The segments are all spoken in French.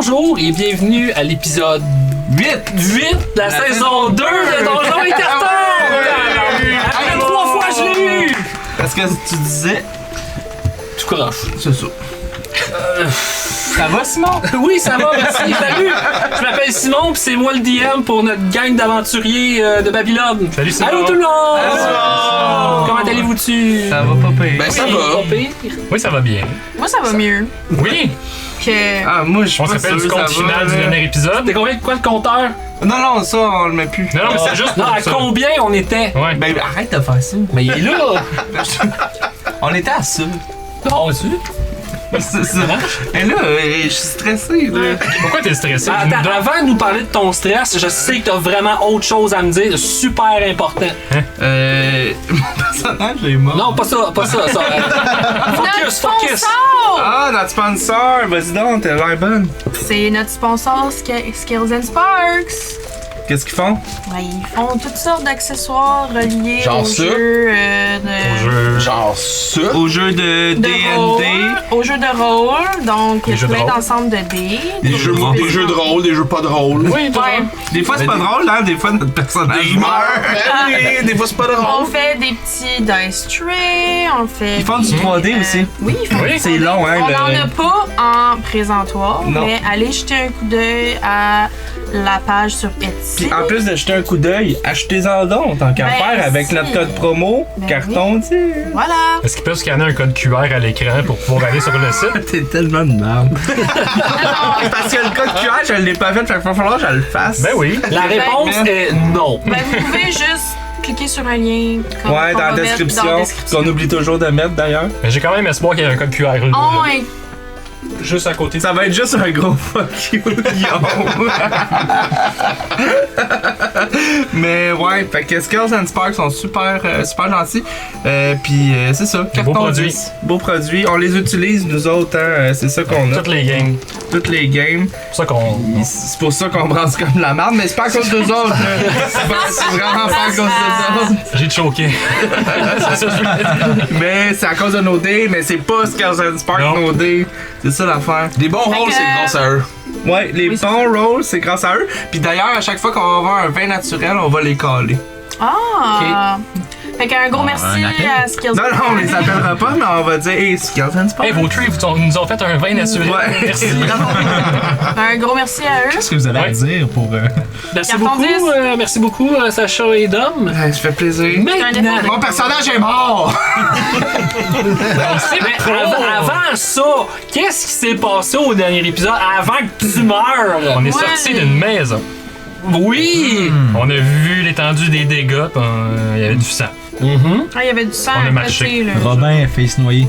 Bonjour et bienvenue à l'épisode 8 de la saison 2 de Donjons et Cartons! Après 3 fois, je l'ai eu! Parce que tu disais... Tout croche. C'est ça. Ça va, Simon? Oui, ça va, merci. Salut! Je m'appelle Simon pis c'est moi le DM pour notre gang d'aventuriers de Babylone. Salut Simon! Allô tout le monde! Allô, Simon! Comment allez-vous-tu? Ça va pas pire. Ben, ça Oui, va. pas pire. Oui, ça va bien. Moi, ça va mieux Oui! que... Ah, moi, je suis On pas se rappelle sûr du que compte ça va, final du là. dernier épisode. T'es combien de quoi de compteur? Non, ça, on le met plus. Non, mais c'est juste Non, pour à ça. combien on était? Ouais. Ben, arrête de faire ça. Mais il est là! On était à ça. Non, tu? C'est ça. Et là, je suis stressé, là. Pourquoi t'es stressé? Attends, avant de nous parler de ton stress, je sais que t'as vraiment autre chose à me dire de super important. Mon personnage est mort. Non, pas ça. Focus. Sponsor! Ah, notre sponsor, vas-y donc, t'as l'air bonne. C'est notre sponsor Skills and Sparks. Qu'est-ce qu'ils font? Ouais, ils font toutes sortes d'accessoires reliés Genre au ça? jeu Genre ça. Au jeu de rôle, D&D. au jeu de rôle, donc il y Des jeux a de plein rôle. d'ensembles de dés. Des jeux de rôle, des jeux pas de rôle. Oui, toi. Ouais. Des fois, c'est pas drôle, hein? Des fois, notre personnage meurt. Oui, des fois c'est pas On drôle. fait des petits dice trays, on fait... Ils font du 3D aussi. Oui, ils font Oui, du c'est 3D. long, hein, On le- n'en a pas en présentoir, Non. mais allez jeter un coup d'œil à la page sur Etsy. Puis en plus de jeter un coup d'œil, achetez-en donc, tant qu'à Ben, faire, avec si. notre code promo, Ben carton, tu sais. Voilà. Est-ce qu'il peut scanner un code QR à l'écran pour pouvoir aller sur le site? T'es tellement de merde. Parce que le code QR, je l'ai pas fait, fait qu'il va falloir que je le fasse. Ben oui. La réponse Ben, est non. Ben, vous pouvez juste cliquer sur un lien. Ouais, qu'on dans va la mettre dans description, la description. qu'on oublie toujours de mettre d'ailleurs. Mais j'ai quand même espoir qu'il y ait un code QR. là. Oh, ouais. Juste à côté. Ça va être juste un gros fuck you, Guillaume. Mais ouais, fait que Skills and Sparks sont super gentils. Puis c'est ça, Des beaux carton produits. 10. Beaux produits. On les utilise nous autres, hein, c'est ça qu'on a. Toutes les games. Toutes les games. C'est pour ça qu'on. C'est pour ça qu'on brasse comme de la merde, mais c'est pas à cause d'eux autres. là. C'est vraiment pas à cause d'eux autres. J'ai choqué. C'est ça que je voulais dire. Mais c'est à cause de nos dés, mais c'est pas Skills and Sparks Non. nos dés. C'est ça l'affaire. Des bons rôles, c'est grâce à eux. Ouais, les Oui, c'est bons rolls, c'est grâce à eux. Puis d'ailleurs, à chaque fois qu'on va avoir un vin naturel, on va les caler. Ah! Fait qu'un gros merci à Skills. Non, on les appellera pas, mais on va dire, hey, Skills and Sparks. Hey, vos trees nous ont fait un vin naturel. Ouais. Merci. Un gros merci à eux. Qu'est-ce que vous avez Ouais. à dire pour. Merci Carton beaucoup, 10. merci beaucoup, Sacha et Dom. Ouais, ça fait plaisir. Maintenant, Mon personnage est mort! mais avant ça, qu'est-ce qui s'est passé au dernier épisode avant que tu meurs? On est Ouais. sorti d'une maison. Oui! On a vu l'étendue des dégâts, pis il y avait du sang. Ah, il y avait du sang On a à marché. côté, là. Robin a fait se noyer.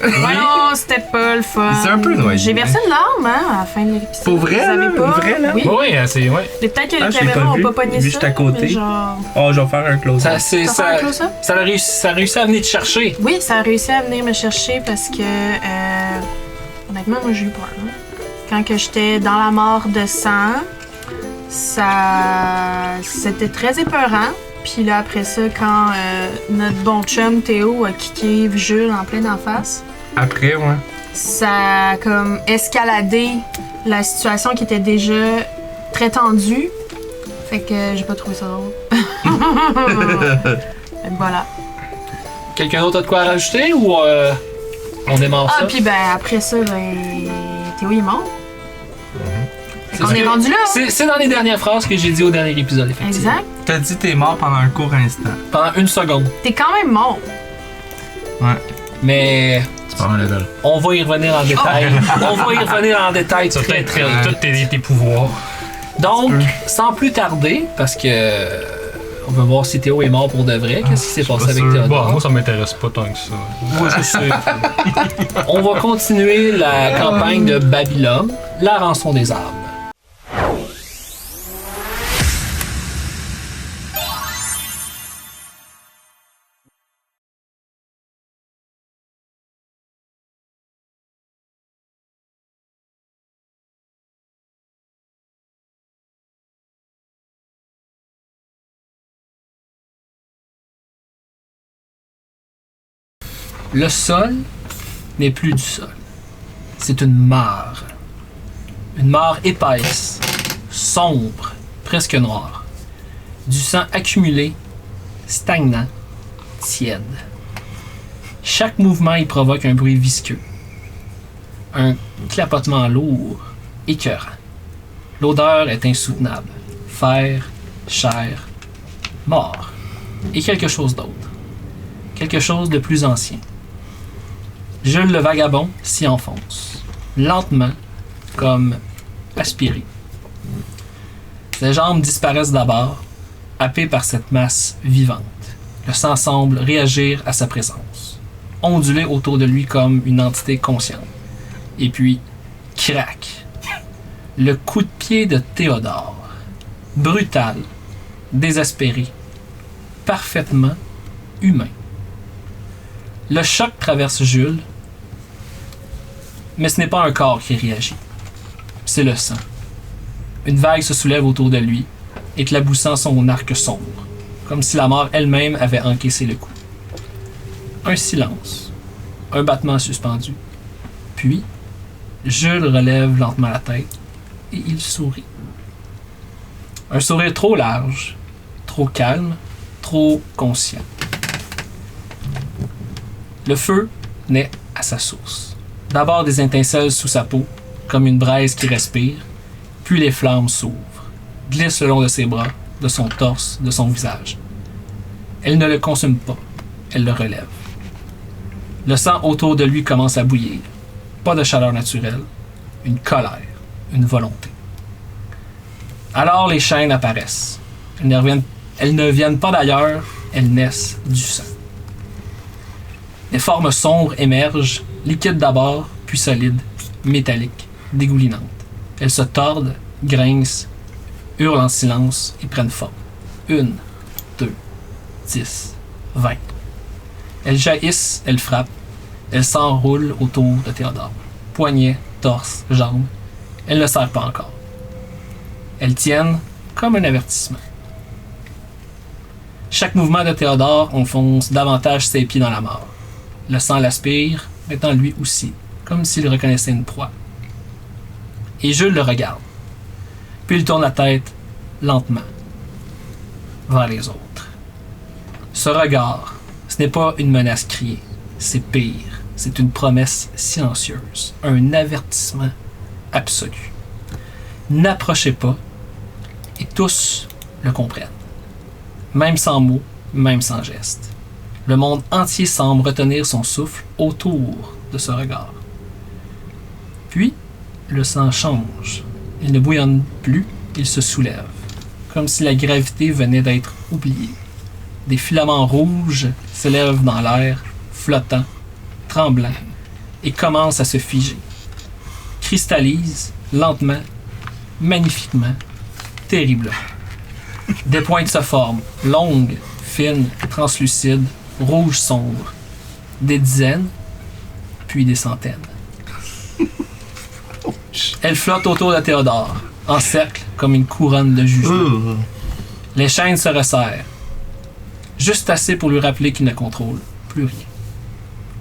Ouais, non, c'était pas le fun. C'est un peu noyé. J'ai versé une larme, hein, à la fin de l'épisode. Pour vrai, Vous savez là? pas? Une vraie larme? Oui. Oui, c'est. Ouais. Et peut-être que Ah, les je l'ai caméras pas ont vu. pas pogné Vu ça. j'étais à côté. Mais genre... Oh, je vais faire un close. Ça, c'est, T'as fait un close-up? ça a réussi à venir te chercher. Oui, ça a réussi à venir me chercher parce que, honnêtement, moi j'ai eu peur. Hein. Quand que j'étais dans la mort de sang, c'était très épeurant. Puis là, après ça, quand notre bon chum Théo a kické Jules en pleine en face, Après, ouais. ça a comme escaladé la situation qui était déjà très tendue. Fait que j'ai pas trouvé ça drôle. Fait que voilà. Quelqu'un d'autre a de quoi rajouter ou on démarre Ah, ça? puis ben après ça, ben Théo il est mort. Fait qu'on C'est est ce rendu là. C'est dans les dernières phrases que j'ai dit au dernier épisode, effectivement. Exact. T'as dit t'es mort pendant un court instant. Pendant une seconde. T'es quand même mort. Mais C'est pas un level. on va y revenir en détail. On va y revenir en détail Ça très fait très tous tes pouvoirs. Donc, sans plus tarder, parce que on veut voir si Théo est mort pour de vrai. Qu'est-ce qui s'est passé avec Bon, Théodore? moi, ça m'intéresse pas tant que ça. Moi, je sais. On va continuer la campagne de Babylone, la rançon des âmes. Le sol n'est plus du sol. C'est une mare. Une mare épaisse, sombre, presque noire. Du sang accumulé, stagnant, tiède. Chaque mouvement y provoque un bruit visqueux. Un clapotement lourd, écœurant. L'odeur est insoutenable. Fer, chair, mort. Et quelque chose d'autre. Quelque chose de plus ancien. Jules le vagabond s'y enfonce. Lentement, comme aspiré. Ses jambes disparaissent d'abord, happées par cette masse vivante. Le sang semble réagir à sa présence, onduler autour de lui comme une entité consciente. Et puis, crac! Le coup de pied de Théodore. Brutal, désespéré, parfaitement humain. Le choc traverse Jules, mais ce n'est pas un corps qui réagit. C'est le sang. Une vague se soulève autour de lui, éclaboussant son arc sombre, comme si la mort elle-même avait encaissé le coup. Un silence, un battement suspendu. Puis, Jules relève lentement la tête et il sourit. Un sourire trop large, trop calme, trop conscient. Le feu naît à sa source. D'abord des étincelles sous sa peau, comme une braise qui respire, puis les flammes s'ouvrent, glissent le long de ses bras, de son torse, de son visage. Elle ne le consume pas, elle le relève. Le sang autour de lui commence à bouillir. Pas de chaleur naturelle, une colère, une volonté. Alors les chaînes apparaissent. Elles ne viennent pas d'ailleurs, elles naissent du sang. Des formes sombres émergent, liquides d'abord, puis solides, métalliques, dégoulinantes. Elles se tordent, grincent, hurlent en silence et prennent forme. 1, 2, 10, 20. Elles jaillissent, elles frappent, elles s'enroulent autour de Théodore. Poignets, torse, jambes. Elles ne serrent pas encore. Elles tiennent comme un avertissement. Chaque mouvement de Théodore enfonce davantage ses pieds dans la mort. Le sang l'aspire, mettant lui aussi, comme s'il reconnaissait une proie. Et Jules le regarde. Puis il tourne la tête, lentement, vers les autres. Ce regard, ce n'est pas une menace criée, c'est pire, c'est une promesse silencieuse, un avertissement absolu. N'approchez pas, et tous le comprennent. Même sans mots, même sans geste. Le monde entier semble retenir son souffle autour de ce regard. Puis, le sang change. Il ne bouillonne plus, il se soulève, comme si la gravité venait d'être oubliée. Des filaments rouges s'élèvent dans l'air, flottants, tremblants, et commencent à se figer. Cristallisent, lentement, magnifiquement, terriblement. Des pointes se forment, longues, fines, translucides, rouges sombres. Des dizaines, puis des centaines. Elles flottent autour de Théodore, en cercle comme une couronne de jugement. Les chaînes se resserrent, juste assez pour lui rappeler qu'il ne contrôle plus rien.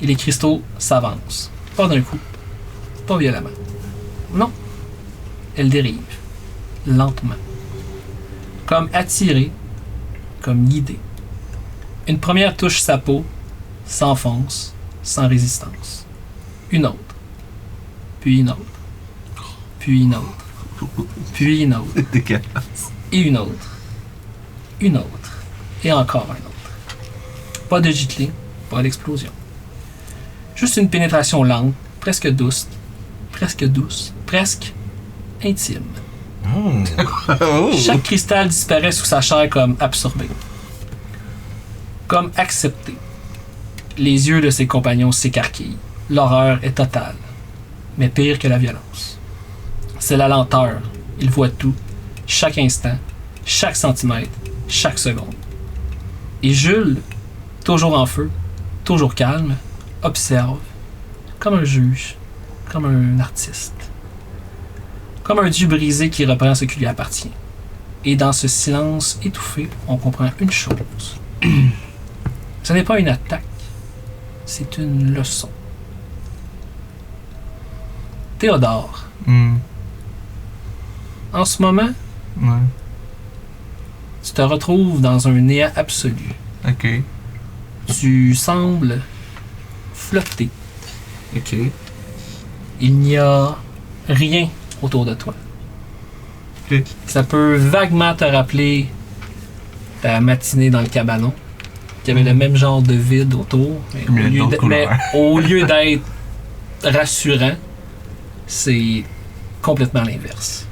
Et les cristaux s'avancent, pas d'un coup, pas violemment. Non, elles dérivent, lentement. Comme attirées, comme guidées. Une première touche sa peau, s'enfonce, sans résistance. Une autre, puis une autre, puis une autre, puis une autre, et une autre, et encore un autre. Pas de giclée, pas d'explosion. Juste une pénétration lente, presque douce, presque intime. Chaque cristal disparaît sous sa chair comme absorbé, comme accepté. Les yeux de ses compagnons s'écarquillent. L'horreur est totale, mais pire que la violence. C'est la lenteur. Il voit tout, chaque instant, chaque centimètre, chaque seconde. Et Jules, toujours en feu, toujours calme, observe, comme un juge, comme un artiste. Comme un dieu brisé qui reprend ce qui lui appartient. Et dans ce silence étouffé, on comprend une chose. Ce n'est pas une attaque, c'est une leçon. Théodore, En ce moment, Ouais. tu te retrouves dans un néant absolu. Ok. Tu sembles flotter. Ok. Il n'y a rien autour de toi. Ok. Ça peut vaguement te rappeler ta matinée dans le cabanon, qu'il y avait le même genre de vide autour, Mais d'autres couleurs. au lieu d'être rassurant, c'est complètement l'inverse.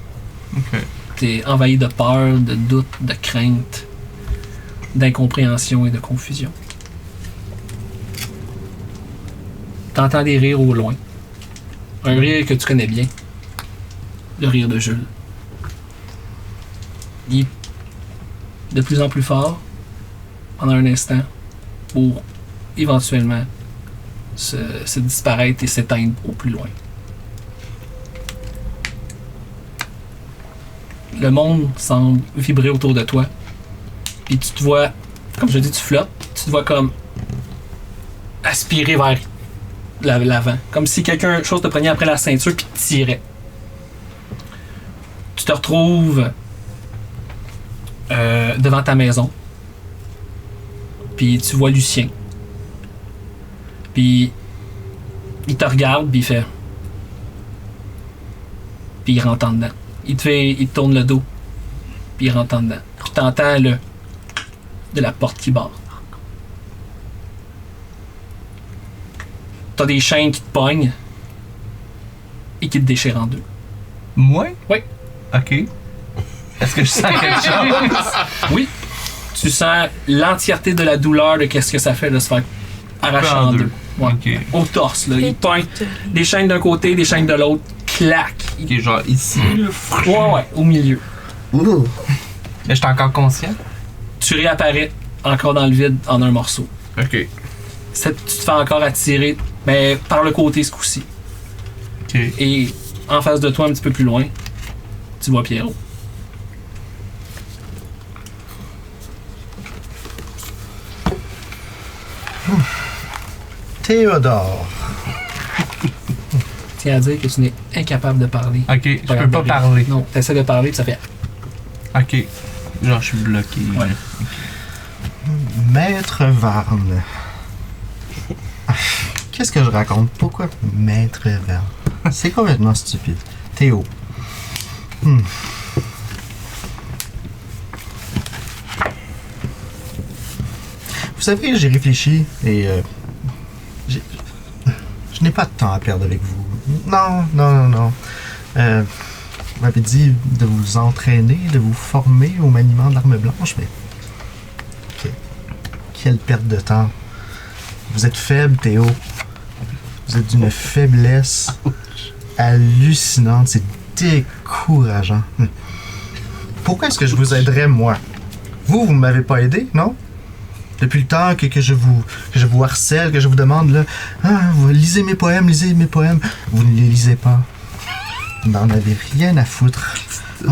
Ok. T'es envahi de peur, de doute, de crainte, d'incompréhension et de confusion. T'entends des rires au loin. Un rire que tu connais bien. Le rire de Jules. Il est de plus en plus fort pendant un instant pour éventuellement se disparaître et s'éteindre au plus loin. Le monde semble vibrer autour de toi. Puis tu te vois, comme je dis, tu flottes. Tu te vois comme aspirer vers l'avant. Comme si quelque chose te prenait après la ceinture puis te tirait. Tu te retrouves devant ta maison. Puis tu vois Lucien. Puis il te regarde puis il fait. Puis il rentre en dedans. Il te tourne le dos. Puis il rentre en dedans. Puis t'entends de la porte qui barre. T'as des chaînes qui te pognent et qui te déchirent en deux. Moi? Oui. Ok. Est-ce que je sens quelque chose? Oui. Tu sens l'entièreté de la douleur de qu'est-ce que ça fait de se faire arracher en deux. Ouais. Ok. Au torse, là. Il te pogne des chaînes d'un côté, des chaînes de l'autre. Clac. Ok, genre ici, là. Ouais, au milieu. Ouh. Mais j'étais encore conscient. Tu réapparais encore dans le vide en un morceau. Ok. Tu te fais encore attirer, mais par le côté ce coup-ci. Ok. Et en face de toi, un petit peu plus loin, tu vois Pierrot. Théodore. Tiens à dire que tu n'es incapable de parler. Ok, je peux pas parler. Non, t'essaies de parler puis ça fait. Ok. Genre, je suis bloqué. Ouais. Maître Varne. Qu'est-ce que je raconte? Pourquoi Maître Varne? C'est complètement stupide. Théo. Vous savez, j'ai réfléchi et je n'ai pas de temps à perdre avec vous. Non. Vous m'avez dit de vous entraîner, de vous former au maniement de l'arme blanche, mais quelle perte de temps. Vous êtes faible, Théo. Vous êtes d'une faiblesse hallucinante. C'est décourageant. Pourquoi est-ce que je vous aiderais, moi? Vous ne m'avez pas aidé, non? Depuis le temps que je vous harcèle, que je vous demande, là, vous lisez mes poèmes. Vous ne les lisez pas. Vous n'en avez rien à foutre. Oh,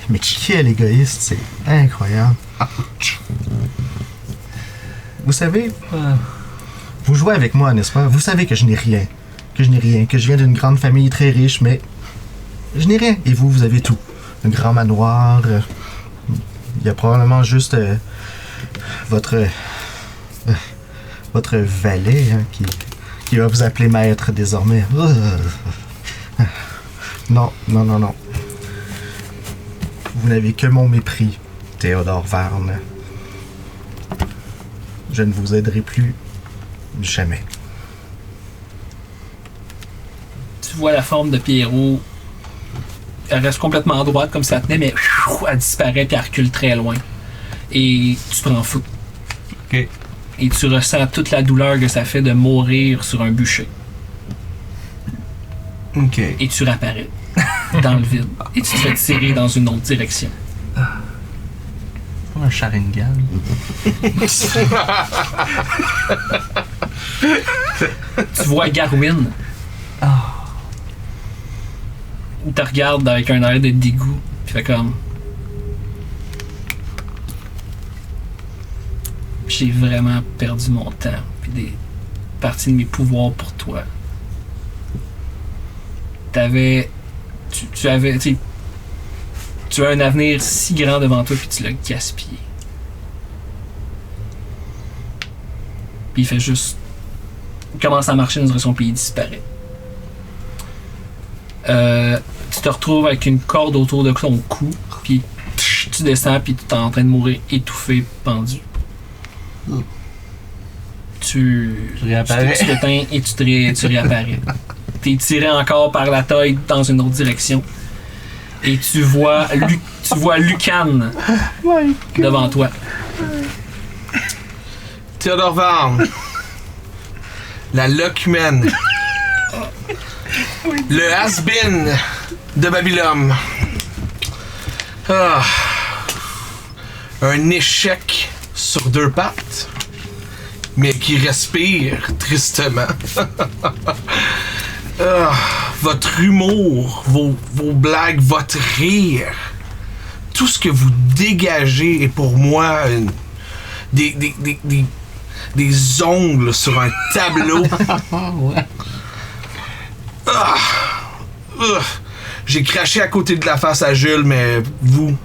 mais quel égoïste, c'est incroyable. Vous savez, vous jouez avec moi, n'est-ce pas? Vous savez que je n'ai rien. Que je viens d'une grande famille très riche, mais je n'ai rien. Et vous avez tout. Un grand manoir. Il y a probablement juste votre valet qui va vous appeler maître désormais. Non. Vous n'avez que mon mépris, Théodore Varne. Je ne vous aiderai plus jamais. Tu vois la forme de Pierrot. Elle reste complètement en droite comme ça tenait, mais elle disparaît puis elle recule très loin. Et tu te prends fou. Ok. Et tu ressens toute la douleur que ça fait de mourir sur un bûcher. Ok. Et tu réapparais dans le vide. Et tu te fais tirer dans une autre direction. Comme un Sharingan. Tu vois Garwin. Il te regarde avec un air de dégoût. Puis fait comme. J'ai vraiment perdu mon temps. Puis des parties de mes pouvoirs pour toi. Tu avais. Tu sais, Tu as un avenir si grand devant toi, puis tu l'as gaspillé. Puis il fait juste... Il commence à marcher dans une direction, puis il disparaît. Tu te retrouves avec une corde autour de ton cou, puis tu descends, puis tu es en train de mourir étouffé, pendu. Tu réapparais. Tu t'éteins et tu réapparais. T'es tiré encore par la taille dans une autre direction. Et tu vois Lucan devant toi. Théodore Varn. La Lockman. Le has-been de Babylone. Ah. Un échec sur 2 pattes, mais qui respire tristement. Ah. Votre humour, vos blagues, votre rire, tout ce que vous dégagez est pour moi des ongles sur un tableau. Ah. J'ai craché à côté de la face à Jules, mais vous...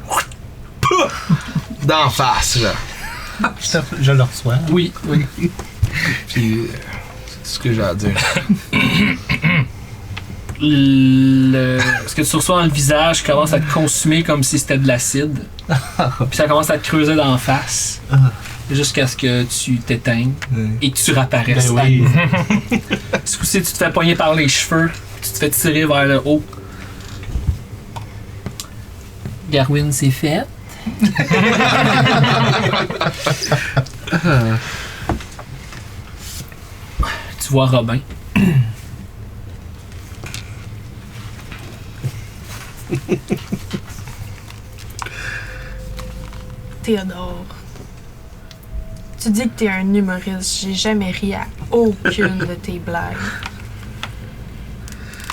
d'en face, là. Je le reçois. Oui. Puis, c'est ce que j'ai à dire. Ce que tu reçois dans le visage commence à te consumer comme si c'était de l'acide. Puis ça commence à te creuser dans la face. Jusqu'à ce que tu t'éteignes et que tu réapparaisses. Ben oui. Ce coup-ci, tu te fais pogner par les cheveux. Tu te fais tirer vers le haut. Garwin, c'est fait. Tu vois Robin. Théodore, tu dis que t'es un humoriste. J'ai jamais ri à aucune de tes blagues.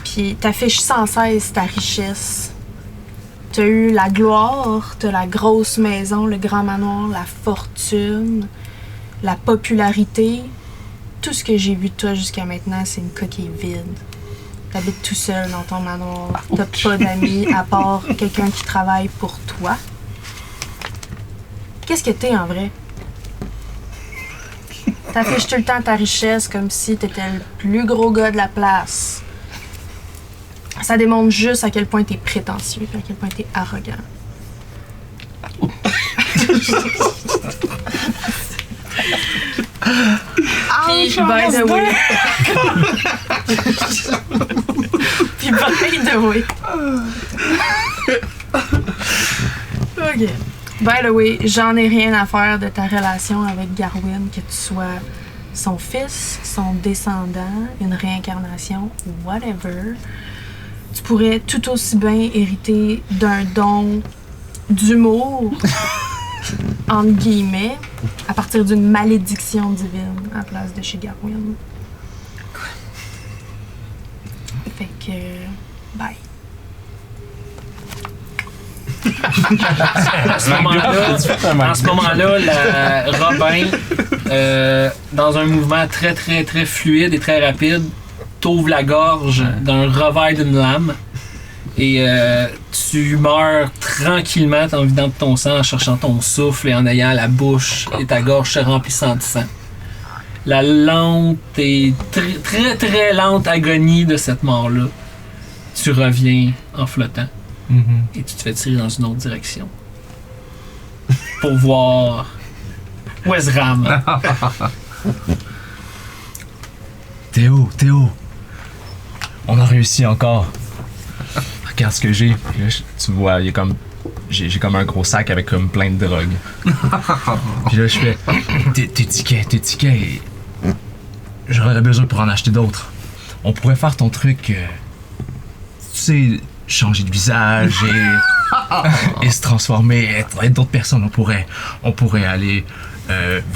Puis t'affiches sans cesse ta richesse. T'as eu la gloire, t'as la grosse maison, le grand manoir, la fortune, la popularité. Tout ce que j'ai vu de toi jusqu'à maintenant, c'est une coquille vide. T'habites tout seul dans ton manoir. T'as pas d'amis à part quelqu'un qui travaille pour toi. Qu'est-ce que t'es en vrai? T'affiches tout le temps ta richesse comme si t'étais le plus gros gars de la place. Ça démontre juste à quel point t'es prétentieux, à quel point t'es arrogant. Puis, by the way. Puis, by the way. Ok. By the way, j'en ai rien à faire de ta relation avec Garwin, que tu sois son fils, son descendant, une réincarnation, whatever. Tu pourrais tout aussi bien hériter d'un don d'humour, entre guillemets, à partir d'une malédiction divine à la place de chez Garwin. Fait que... bye. À ce moment-là, Robin, dans un mouvement très très très fluide et très rapide, t'ouvre la gorge d'un revers d'une lame et tu meurs tranquillement en vidant de ton sang, en cherchant ton souffle et en ayant la bouche et ta gorge se remplissant de sang. La lente et très très très lente agonie de cette mort-là, tu reviens en flottant. Et tu te fais tirer dans une autre direction. Pour voir Wezram. Théo, on a réussi encore. Regarde ce que j'ai. Là, tu vois, il y a comme... J'ai comme un gros sac avec comme plein de drogue. Puis là, je fais... Tes tickets. J'aurais besoin pour en acheter d'autres. On pourrait faire ton truc... tu sais, changer de visage et se transformer, être d'autres personnes. On pourrait aller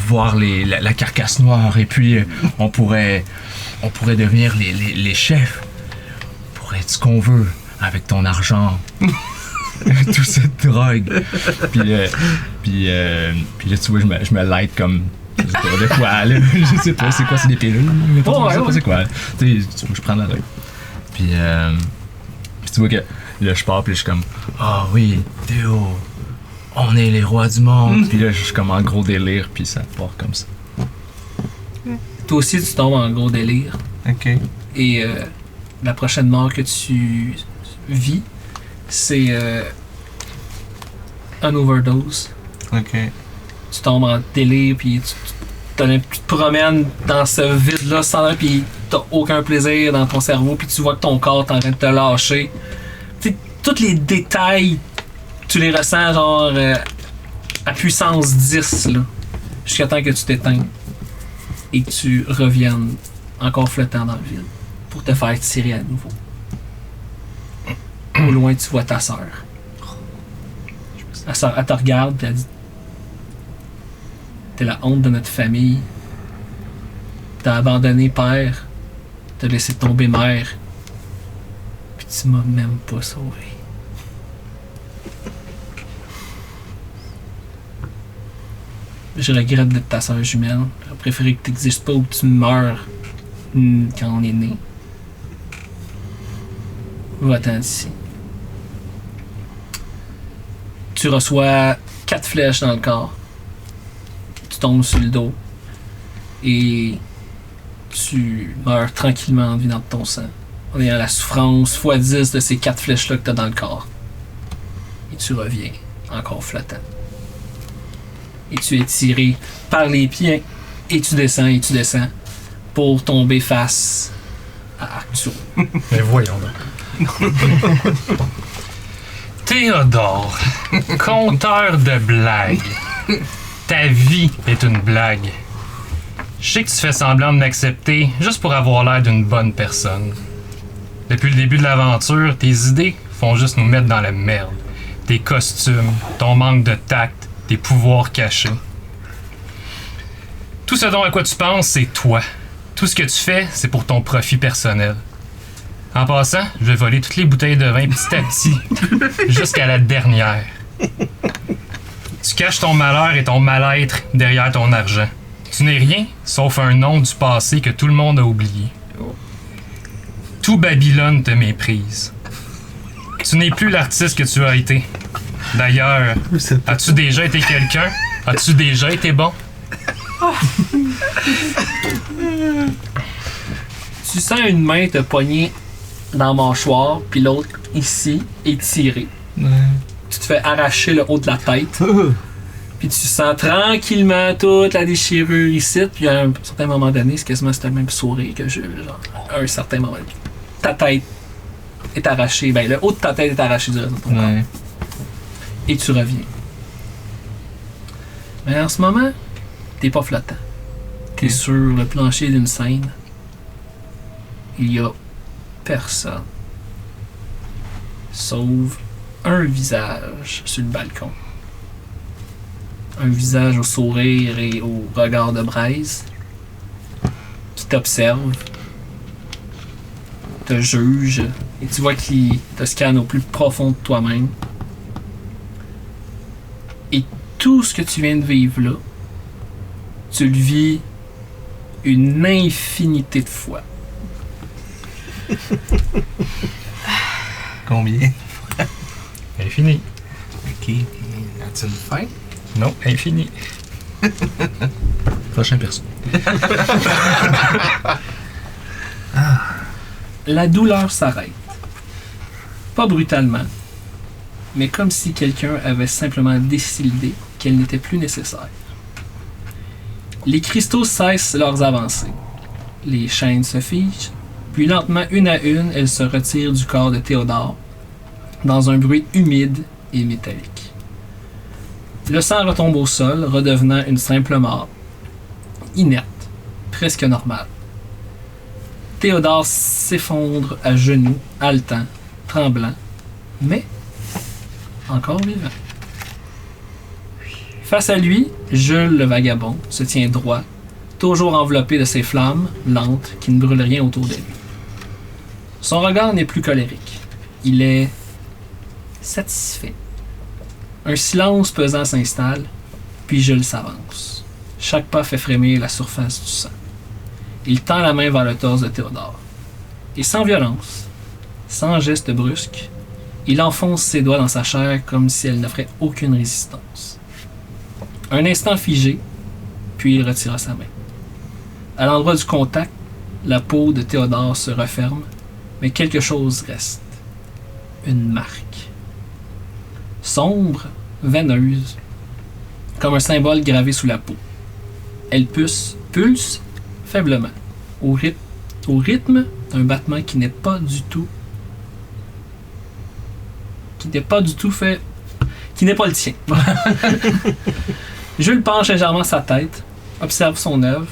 voir la carcasse noire et puis on pourrait devenir les chefs. On pourrait être ce qu'on veut avec ton argent. Toute cette drogue. Puis là, tu vois, je me light comme... Je sais pas de quoi, là. Je sais pas, c'est quoi, c'est des pilules? Je sais pas c'est quoi. Tu sais, je prends la drogue. Puis tu vois que Là, je pars, puis je suis comme, ah oui, Théo, on est les rois du monde. Puis là, je suis comme en gros délire, puis ça part comme ça. Toi aussi, tu tombes en gros délire. Ok. Et la prochaine mort que tu vis, c'est un overdose. Ok. Tu tombes en délire, puis tu te promènes dans ce vide-là sans puis t'as aucun plaisir dans ton cerveau, puis tu vois que ton corps est en train de te lâcher. Tu sais, tous les détails, tu les ressens genre à puissance 10, là, jusqu'à temps que tu t'éteignes et que tu reviennes encore flottant dans le vide pour te faire tirer à nouveau. Au loin, tu vois ta sœur. Elle te regarde, puis elle dit: t'es la honte de notre famille. T'as abandonné père. T'as laissé tomber mère. Puis tu m'as même pas sauvé. Je regrette d'être ta soeur jumelle. J'aurais préféré que t'existes pas ou que tu meurs quand on est né. Va-t'en d'ici. Tu reçois 4 flèches dans le corps. Tu tombes sur le dos. Et tu meurs tranquillement en vidant de ton sang. En ayant la souffrance x10 de ces 4 flèches-là que tu as dans le corps. Et tu reviens, encore flottant. Et tu es tiré par les pieds, et tu descends, pour tomber face à Arcturo. Mais voyons donc. Théodore, conteur de blagues. Ta vie est une blague. Je sais que tu fais semblant de m'accepter juste pour avoir l'air d'une bonne personne. Depuis le début de l'aventure, tes idées font juste nous mettre dans la merde. Tes costumes, ton manque de tact, tes pouvoirs cachés. Tout ce dont à quoi tu penses, c'est toi. Tout ce que tu fais, c'est pour ton profit personnel. En passant, je vais voler toutes les bouteilles de vin petit à petit, jusqu'à la dernière. Tu caches ton malheur et ton mal-être derrière ton argent. Tu n'es rien sauf un nom du passé que tout le monde a oublié. Tout Babylone te méprise. Tu n'es plus l'artiste que tu as été. D'ailleurs, as-tu déjà été quelqu'un? As-tu déjà été bon? Tu sens une main te pogner dans le mâchoire, puis l'autre ici, étirée. Tu te fais arracher le haut de la tête. Puis tu sens tranquillement toute la déchirure ici, puis à un certain moment donné, c'est quasiment le même sourire que j'ai, genre, à un certain moment donné. Ta tête est arrachée, ben le haut de ta tête est arraché du reste de ton corps. Et tu reviens. Mais en ce moment, t'es pas flottant. T'es sur le plancher d'une scène. Il y a personne. Sauf un visage sur le balcon. Un visage au sourire et au regard de braise qui t'observe, te juge, et tu vois qu'il te scanne au plus profond de toi-même. Et tout ce que tu viens de vivre là, tu le vis une infinité de fois. Combien? Infini. Ok. As-tu une fin? Non, infini. Prochain perso. La douleur s'arrête. Pas brutalement, mais comme si quelqu'un avait simplement décidé qu'elle n'était plus nécessaire. Les cristaux cessent leurs avancées. Les chaînes se figent, puis lentement, une à une, elles se retirent du corps de Théodore, dans un bruit humide et métallique. Le sang retombe au sol, redevenant une simple mort, inerte, presque normale. Théodore s'effondre à genoux, haletant, tremblant, mais encore vivant. Face à lui, Jules le vagabond se tient droit, toujours enveloppé de ces flammes lentes qui ne brûlent rien autour de lui. Son regard n'est plus colérique. Il est satisfait. Un silence pesant s'installe, puis Jules s'avance. Chaque pas fait frémir la surface du sang. Il tend la main vers le torse de Théodore. Et sans violence, sans geste brusque, Il enfonce ses doigts dans sa chair comme si elle n'offrait aucune résistance. Un instant figé, puis il retira sa main. À l'endroit du contact, la peau de Théodore se referme, mais quelque chose reste. Une marque. Sombre, veineuse, comme un symbole gravé sous la peau. Elle pulse faiblement, au rythme d'un battement qui n'est pas du tout fait, qui n'est pas le tien. Jules penche légèrement sa tête, observe son œuvre,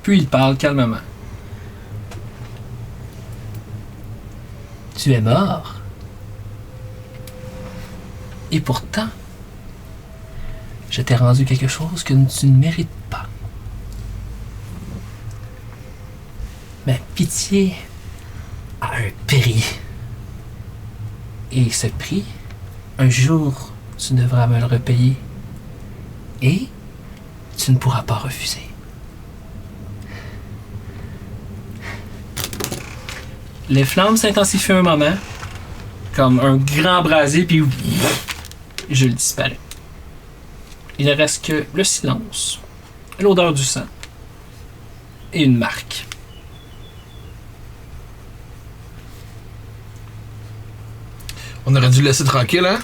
puis il parle calmement. Tu es mort. Et pourtant, je t'ai rendu quelque chose que tu ne mérites pas. Ma pitié a un prix. Et ce prix, un jour, tu devras me le repayer. Et tu ne pourras pas refuser. Les flammes s'intensifient un moment, comme un grand brasier, puis je le disparais. Il ne reste que le silence, l'odeur du sang et une marque. On aurait dû le laisser tranquille, hein?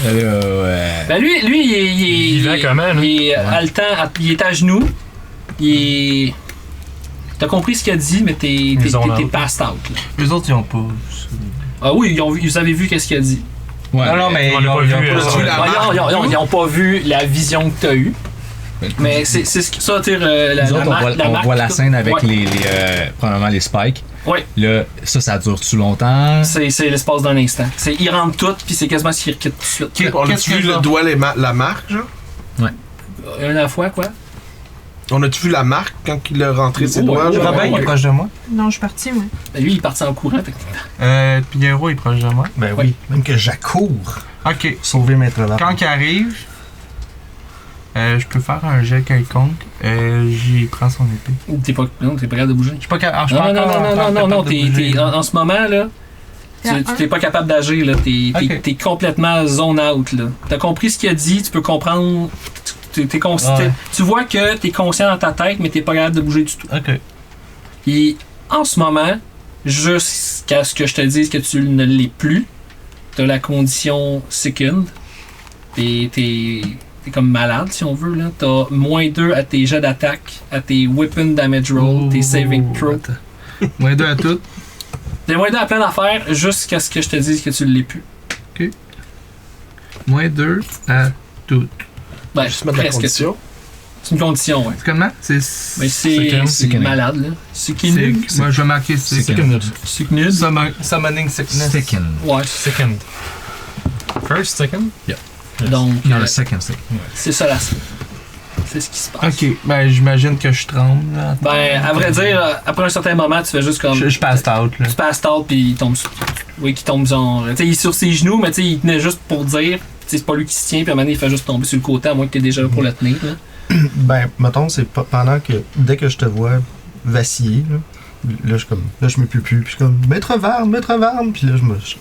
Ouais. Ben lui, il vivait comment, lui? il est haletant, il est à genoux. Il est... T'as compris ce qu'il a dit, mais t'es passed out. Là. Les autres, ils ont pas. Ah oui, ils avaient vu qu'est-ce qu'il a dit. Ouais, non, mais on l'a pas vu, Ils n'ont pas vu la vision que t'as eue. Mais c'est ce qui ça tire la nous autres, marque. on voit la scène avec ouais. probablement les spikes. Ouais. Là, ça dure-tu longtemps? C'est l'espace d'un instant. Ils rentrent tout, puis c'est quasiment ce qu'ils quittent tout de suite. On a-tu vu le doigt, la marque, genre? Une à la fois, quoi? On a-tu vu la marque quand il a rentré ses doigts? ouais, genre? Robin, il est proche de moi. Non, je suis partie, moi. Ben, lui, il est parti en courant. Pierrot, il est proche de moi. Ben oui, même que j'accours. Ok. Sauver Maître Varne. Quand il arrive, je peux faire un jet quelconque. J'y prends son épée. T'es pas capable de bouger. Je suis pas capable. Non, en ce moment, là, tu t'es pas capable d'agir, là. T'es complètement zone out, là. T'as compris ce qu'il a dit, tu peux comprendre. Tu vois que t'es conscient dans ta tête, mais t'es pas capable de bouger du tout. Ok. Et en ce moment, jusqu'à ce que je te dise que tu ne l'es plus, t'as la condition second. T'es comme malade, si on veut, là. T'as -2 à tes jets d'attaque, à tes weapon damage roll, tes saving throw. -2 à tout. T'as -2 à plein d'affaires jusqu'à ce que je te dise que tu ne l'es plus. -2 à tout. Ben, Juste mettre la presque condition. tout. C'est une condition, ouais. C'est comment? C'est. Mais c'est malade, là. Sickening. Moi, je vais marquer Sickening. Sickening. Summoning sickness. Second. Ouais. Second. First, second? Yeah. Donc, Non, le second. c'est ça la scène. C'est ce qui se passe. Ok, ben j'imagine que je tremble. Là. Ben, à vrai dire, après un certain moment, tu fais juste comme. Je passe out, là. Tu passes out, puis il tombe. Oui, qui tombe genre. Tu sais, il est sur ses genoux, mais tu sais, il tenait juste pour dire. C'est pas lui qui se tient, puis à un moment donné, il fait juste tomber sur le côté, à moins que t'es déjà là pour le tenir. Là. Ben, mettons, c'est pas pendant que. Dès que je te vois vaciller, là, je suis comme. Là, je me pue plus. Puis je suis comme. Maître Varne. Puis là,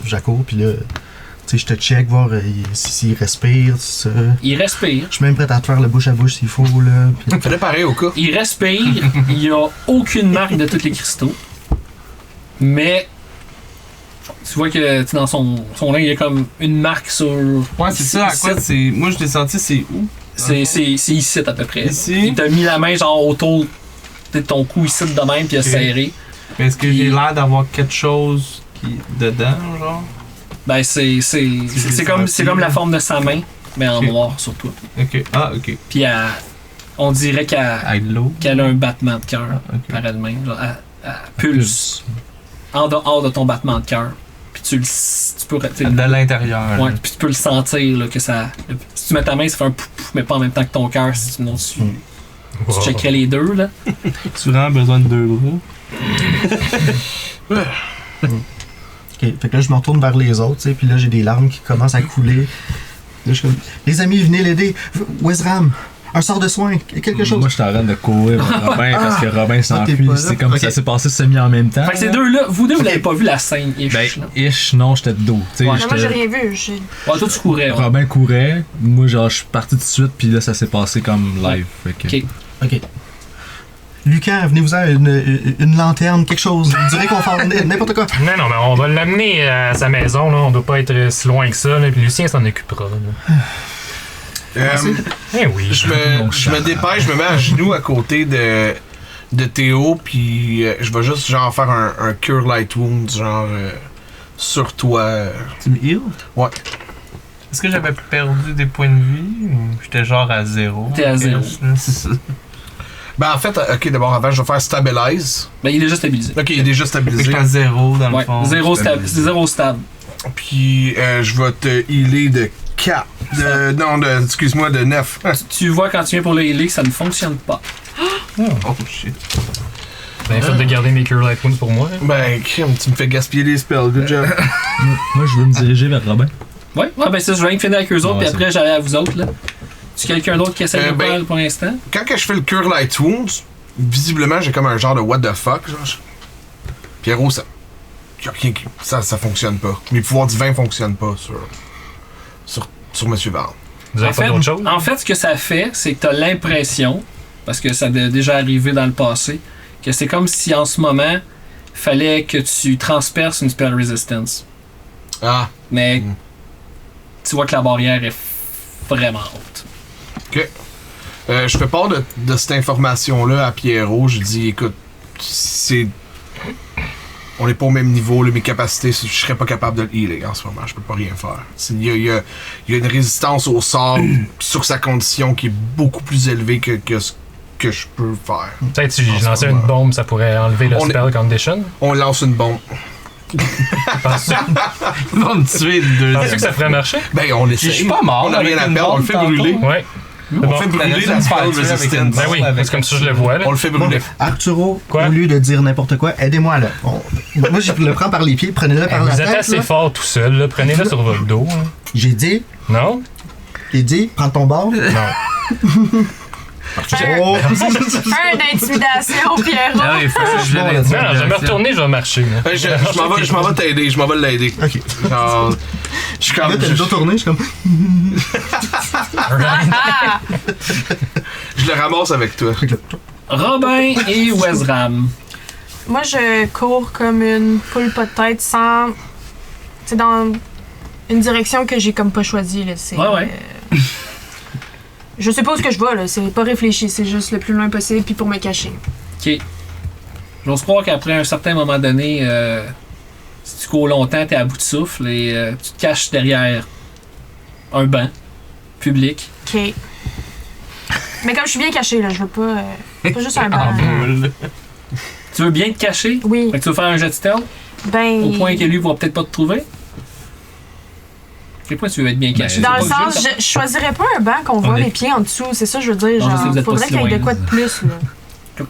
j'accours, puis là. Tu sais, je te check, voir s'il respire, tout ça. Il respire. Je suis même prêt à te faire le bouche à bouche s'il faut, là. Puis... Fallait pareil au cas. Il respire. Il n'y a aucune marque de tous les cristaux. Mais. Tu vois que dans son linge, il y a comme une marque sur. Ouais, c'est ça. À quoi c'est. Moi, je l'ai senti, c'est où? C'est ici à peu près. Ici? Il t'a mis la main genre autour de ton cou ici de même, puis il a serré. Mais est-ce que j'ai l'air d'avoir quelque chose qui dedans, genre? Ben, c'est comme la forme de sa main, mais en noir sur toi. Ok. Ah, ok. Puis on dirait qu'elle a un battement de cœur par elle-même. Genre, elle pulse en dehors de ton battement de cœur. Puis tu peux. De l'intérieur. Ouais, puis tu peux le sentir là, que ça. Si tu mets ta main, ça fait un pouf, mais pas en même temps que ton cœur. Si tu checkerais les deux, là. Tu as besoin de 2 bras. Ok, fait que là, je me retourne vers les autres, tu sais, puis là, j'ai des larmes qui commencent à couler. Là, je suis comme, les amis, venez l'aider. Wezram, Un sort de soin, quelque chose. Moi, je suis en train de courir vers Robin parce que Robin t'es s'enfuit. pas là. C'est comme Ok. ça s'est passé semi en même temps. Fait que ces deux-là, vous deux, vous n'avez pas vu la scène, ish. Ben, là. ish, non, j'étais de dos. Tu sais, Non, moi, j'ai j'étais- rien vu. Ouais, toi, tu courais. ouais. Robin courait, moi, genre, je suis parti tout de suite, puis là, ça s'est passé comme live. Fait que... Ok. Ok. Lucas, venez-vous-en une lanterne, quelque chose, du réconfort, n'importe quoi. Non, non, mais on va l'amener à sa maison, là. On doit pas être si loin que ça, là. Puis Lucien s'en occupera, là. Eh oui. Je me dépêche, je me mets à genoux à côté de Théo, puis je vais juste genre faire un Cure Light Wound, genre sur toi. Tu me heal? Ouais. Est-ce que j'avais perdu des points de vie ou j'étais genre à 0? T'es à 0. C'est ça. Ben en fait, ok, d'abord avant, je vais faire Stabilize. Ben, il est déjà stabilisé. Ok, il est déjà Fait que stabilisé. j'étais à 0 dans le Ouais, fond. zéro stable. C'est zéro stable. Puis je vais te healer de 4. Excuse-moi, de 9. Tu vois quand tu viens pour le healer que ça ne fonctionne pas. Oh shit. Ben, fait de garder mes Cure Light Wounds pour moi, là. Ben, crème, tu me fais gaspiller les spells, good job. Moi, je veux me diriger vers Robin. Ouais, ben ça, je viens de finir avec eux autres, Ouais, puis après, j'allais à vous autres, là. Tu quelqu'un d'autre qui essaie de ben, faire pour l'instant? Quand que je fais le Cure Light Wounds, visiblement, j'ai comme un genre de what the fuck, genre. Pierrot, ça. Y a rien qui. Ça fonctionne pas. Mes pouvoirs divins fonctionnent pas sur Monsieur Val. Vous avez pas d'autre chose? En fait, ce que ça fait, c'est que tu as l'impression, parce que ça a déjà arrivé dans le passé, que c'est comme si en ce moment, fallait que tu transperces une spell resistance. Ah, Mais Mm. tu vois que la barrière est vraiment haute. ok. Je fais part de cette information-là à Pierrot. Je dis, écoute, c'est. On n'est pas au même niveau, là, mes capacités, je serais pas capable de le healer en ce moment, je peux pas rien faire. Il y a une résistance au sort sur sa condition qui est beaucoup plus élevée que ce que je peux faire. Peut-être si En je ce lançais moment. une bombe, ça pourrait enlever le On est- spell condition. On lance une bombe. Penses-tu Ils vont me tuer de deux. penses-tu que ça ferait marcher? Ben, on essaie. Je suis pas mort. On a rien à avec une perdre, on le bombe fait tantôt. brûler. Ouais. On fait brûler la spell resistance. Ben oui, c'est comme ça que je le vois, là. On le fait brûler. Arturo, Quoi? au lieu de dire n'importe quoi, aidez-moi là. Moi, je le prends par les pieds, prenez-le par Vous la êtes tête. assez là. fort tout seul, là. Prenez-le sur votre dos. hein. J'ai dit, Non? prends ton bord. Non. Oh. Un d'intimidation, Pierrot. Ah oui, faut que je bon, vais là. Non, je vais me retourner, je vais marcher. là. Je m'en vais t'aider, je m'en vais l'aider. Ok. Genre, je suis Là, comme. t'as le dos tourné, je suis comme. Ah! Je le ramasse avec toi. Robin et Wezram. Moi, je cours comme une poule pas de tête sans. C'est dans une direction que j'ai comme pas choisie. Là. C'est, Ouais. je sais pas où ce que je vais, là. C'est pas réfléchi, c'est juste le plus loin possible, puis pour me cacher. Ok. J'ose croire qu'après un certain moment donné, si tu cours longtemps, t'es à bout de souffle et tu te caches derrière un banc public. Ok. Mais comme je suis bien cachée, là, je veux pas. Pas juste un banc. Tu veux bien te cacher? Oui. Fait que tu veux faire un jet de stealth Ben. au point que lui va peut-être pas te trouver? À quel point tu veux être bien caché? Dans C'est le pas sens, je choisirais pas un banc qu'on voit est- les pieds en dessous, c'est ça que je veux dire. Non, je sais, Genre, vous êtes pas faudrait si qu'il y ait de loin, quoi de plus, là.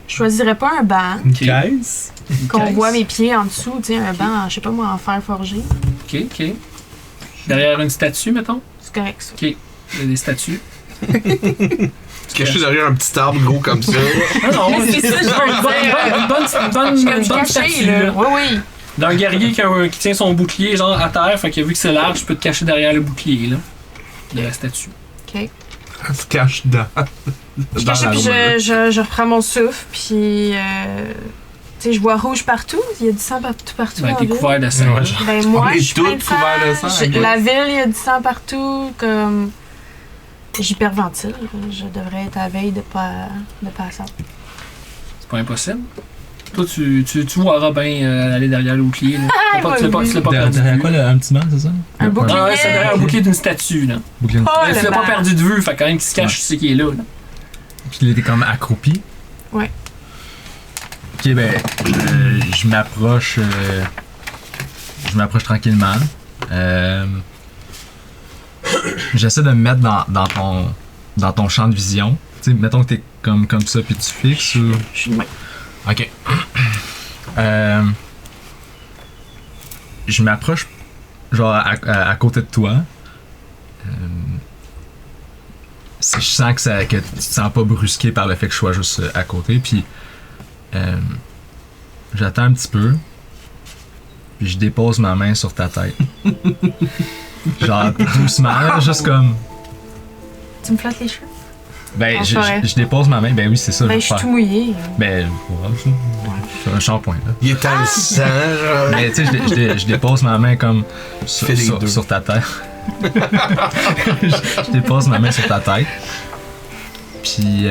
Je choisirais pas un banc Une caisse? qu'on caisse. voit mes pieds en dessous, tu sais, un banc, je sais pas moi, en fer forgé. Ok, ok. Derrière une statue, mettons? C'est correct, ça. Ok. Il y a des statues. Caché derrière un petit arbre gros comme ça. Ah non, C'est ça, je veux une bonne Je suis comme bonne cachée, statue, là. là. Oui, oui. D'un guerrier qui tient son bouclier genre à terre, fait que vu que c'est large, je peux te cacher derrière le bouclier là, de la statue. Ok. Elle se cache dans. Je dans cache, puis je reprends mon souffle, puis. Tu sais, je vois rouge partout. Il y a du sang partout. Ouais, en t'es ville. couvert de sang. Ouais. Ben, moi, On est je suis plein tous de sang. couverts de sang, ok. La ville, il y a du sang partout. Comme. J'hyperventile. Je devrais être à la veille de ça. C'est pas impossible. Toi, tu vois Robin aller derrière le bouclier. Là. Tu l'as pas perdu de Derrière vue. quoi, un petit banc, c'est ça? Un bouclier. Ah ouais, c'est derrière le bouclier d'une statue. Là. Bouclier. Oh, Tu le l'as pas banc. perdu de vue, fait quand même qu'il se cache, tu sais qu'il est là. là. Puis il était comme accroupi. Ouais. Ok, ben, je m'approche. Je m'approche tranquillement. J'essaie de me mettre dans ton champ de vision. Tu sais, mettons que t'es comme ça, puis tu fixes ou. Je suis de même. Ok. Je m'approche, genre, à côté de toi. je sens que tu te sens pas brusqué par le fait que je sois juste à côté. Puis j'attends un petit peu. Puis je dépose ma main sur ta tête. Genre doucement, là, juste comme. Tu me flattes les cheveux? Ben, En je forêt. dépose ma main. Ben oui, c'est ça. Ben, vais je suis faire. tout mouillé. Ben, voilà, ça. Je fais un shampoing, là. Il est dans le sang, genre. Mais tu sais, je dépose ma main comme Fais les deux. sur ta tête. je dépose ma main sur ta tête. Puis,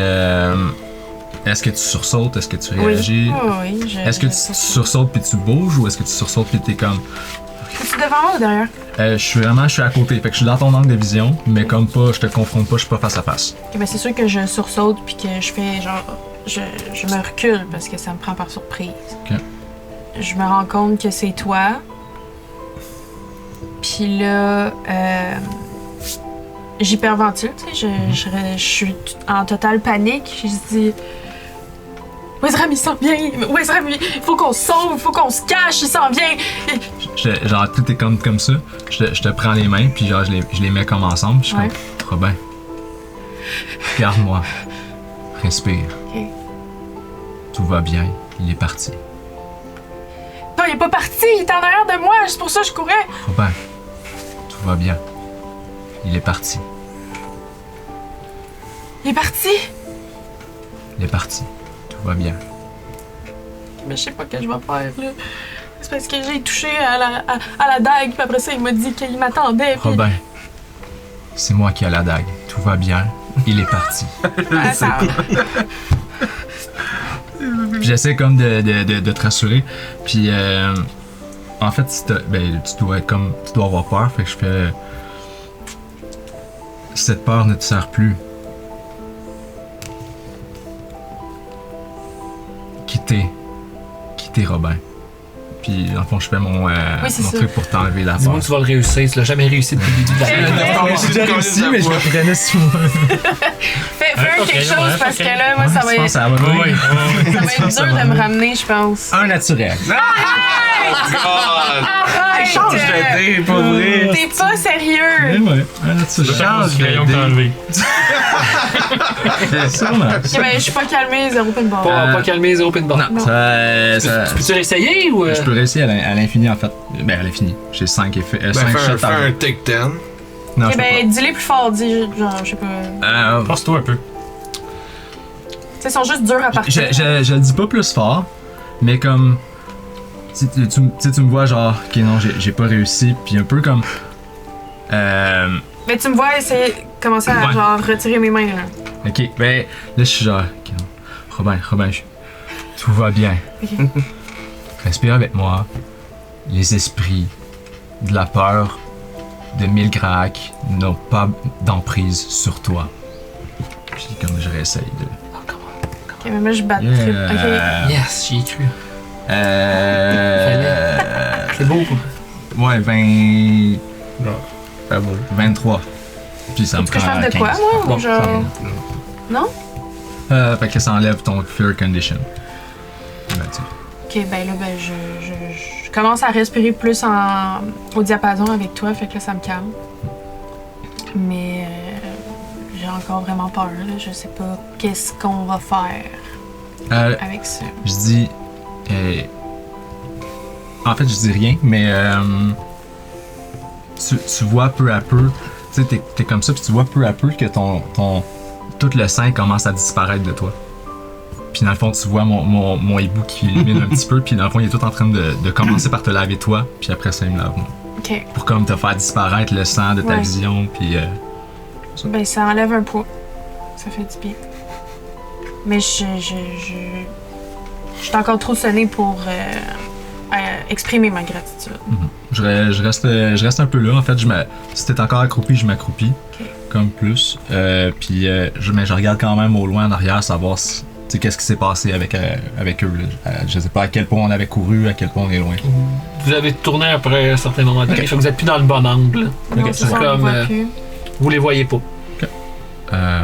est-ce que tu sursautes? Est-ce que tu réagis? Oui, oui. Est-ce que tu sursautes puis tu bouges ou est-ce que tu sursautes puis t'es comme. Es-tu devant moi ou derrière? Je suis à côté. Fait que je suis dans ton angle de vision, mais comme pas, je te confronte pas, je suis pas face à face. Ok, ben c'est sûr que je sursaute puis que je fais genre. Je me recule parce que ça me prend par surprise. Ok. Je me rends compte que c'est toi. Puis là, j'hyperventile, tu sais. Je suis en totale panique. Je dis. Wezram, il s'en vient! Wezram, il faut qu'on se sauve, il faut qu'on se cache, il s'en vient! Genre, tout est comme ça. Je te prends les mains, puis genre, je les mets comme ensemble. Je suis Ouais. comme, Robin, regarde-moi. Respire. Ok. Tout va bien. Il est parti. Non, il est pas parti, il est en arrière de moi, c'est pour ça que je courais! Robin, tout va bien. Il est parti. Il est parti! Il est parti. Tout va bien. Mais je sais pas ce que je vais faire, là. C'est parce que j'ai touché à la dague, puis après ça, il m'a dit qu'il m'attendait, puis... Robin, c'est moi qui ai la dague. Tout va bien. Il est parti. Attends. Puis j'essaie comme de te rassurer. Puis en fait, tu dois avoir peur. Fait que je fais. Cette peur ne te sert plus. Quitter Robin. Puis dans le fond, je fais mon c'est ça. truc pour t'enlever la Dis-moi peur. que tu vas le réussir, tu l'as jamais réussi depuis le début de la J'ai déjà réussi, mais je le prenais sur moi. Fais Ok, quelque chose, ouais, parce ok. que là, moi, ça va Je pense que être... ça va Oui, bien. oui. Ça va être dur de me ramener, je pense. Un naturel. Arrête! Change de dé, pas vrai. T'es pas sérieux! Ouais, un naturel. Change de crayon que t'as enlevé. Sûrement. Ok, ben, je suis pas calmée, zéro pin bar. Pas calmer, zéro pin bar. Non, ça. Peux-tu réessayer ou. Je peux réussir à l'infini en fait. Ben à l'infini. J'ai 5 effets. Ben, 5 fais shots un take 10. Non, Ok, je peux ben, dis-les plus fort, dis, genre, je sais pas. pas. Force-toi un peu. Tu sais, ils sont juste durs à partir. Je le dis pas plus fort, mais comme. Tu me vois genre, ok non, j'ai pas réussi, puis un peu comme. Mais tu me vois essayer, commencer à Ouais. genre retirer mes mains, là. Ok, ben là je suis genre, ok non. Robin, tout va bien. Ok. Respire avec moi. Les esprits de la peur de Milgraak n'ont pas d'emprise sur toi. Puis comme je réessaye de. Ok, mais moi, je bats Yeah. triple. Ok. Yes, j'y ai cru. Euh. C'est beau. Ouais, 20. Non. 23. Puis ça me Est-ce que je prend fasse de 15. quoi, moi? Bon, Ou genre. Non? Fait que ça enlève ton fear condition. Ben, tu sais. Ok, ben là, ben, je commence à respirer plus au diapason avec toi, fait que là, ça me calme. Mais j'ai encore vraiment peur, là. Je sais pas qu'est-ce qu'on va faire avec ça. Je dis. En fait, je dis rien, mais tu vois peu à peu. Tu sais, t'es comme ça, puis tu vois peu à peu que tout le sang commence à disparaître de toi. Puis dans le fond, tu vois mon hibou qui illumine un petit peu, puis dans le fond, il est tout en train de commencer par te laver toi, puis après ça, il me lave moi. Ok. Pour comme te faire disparaître le sang de ta Ouais. vision, puis. Ben, ça enlève un poids. Ça fait du bien. Mais je suis encore trop sonnée pour exprimer ma gratitude. Je reste un peu là. En fait, si t'es encore accroupi, je m'accroupis. Ok. Comme plus. Puis mais je regarde quand même au loin en arrière, savoir qu'est-ce qui s'est passé avec eux. Là. Je sais pas à quel point on avait couru, à quel point on est loin. Vous avez tourné après un certain moment donné, fait que vous êtes plus dans le bon angle. Non, Ok, c'est ça, on comme, le voit plus. Vous les voyez pas.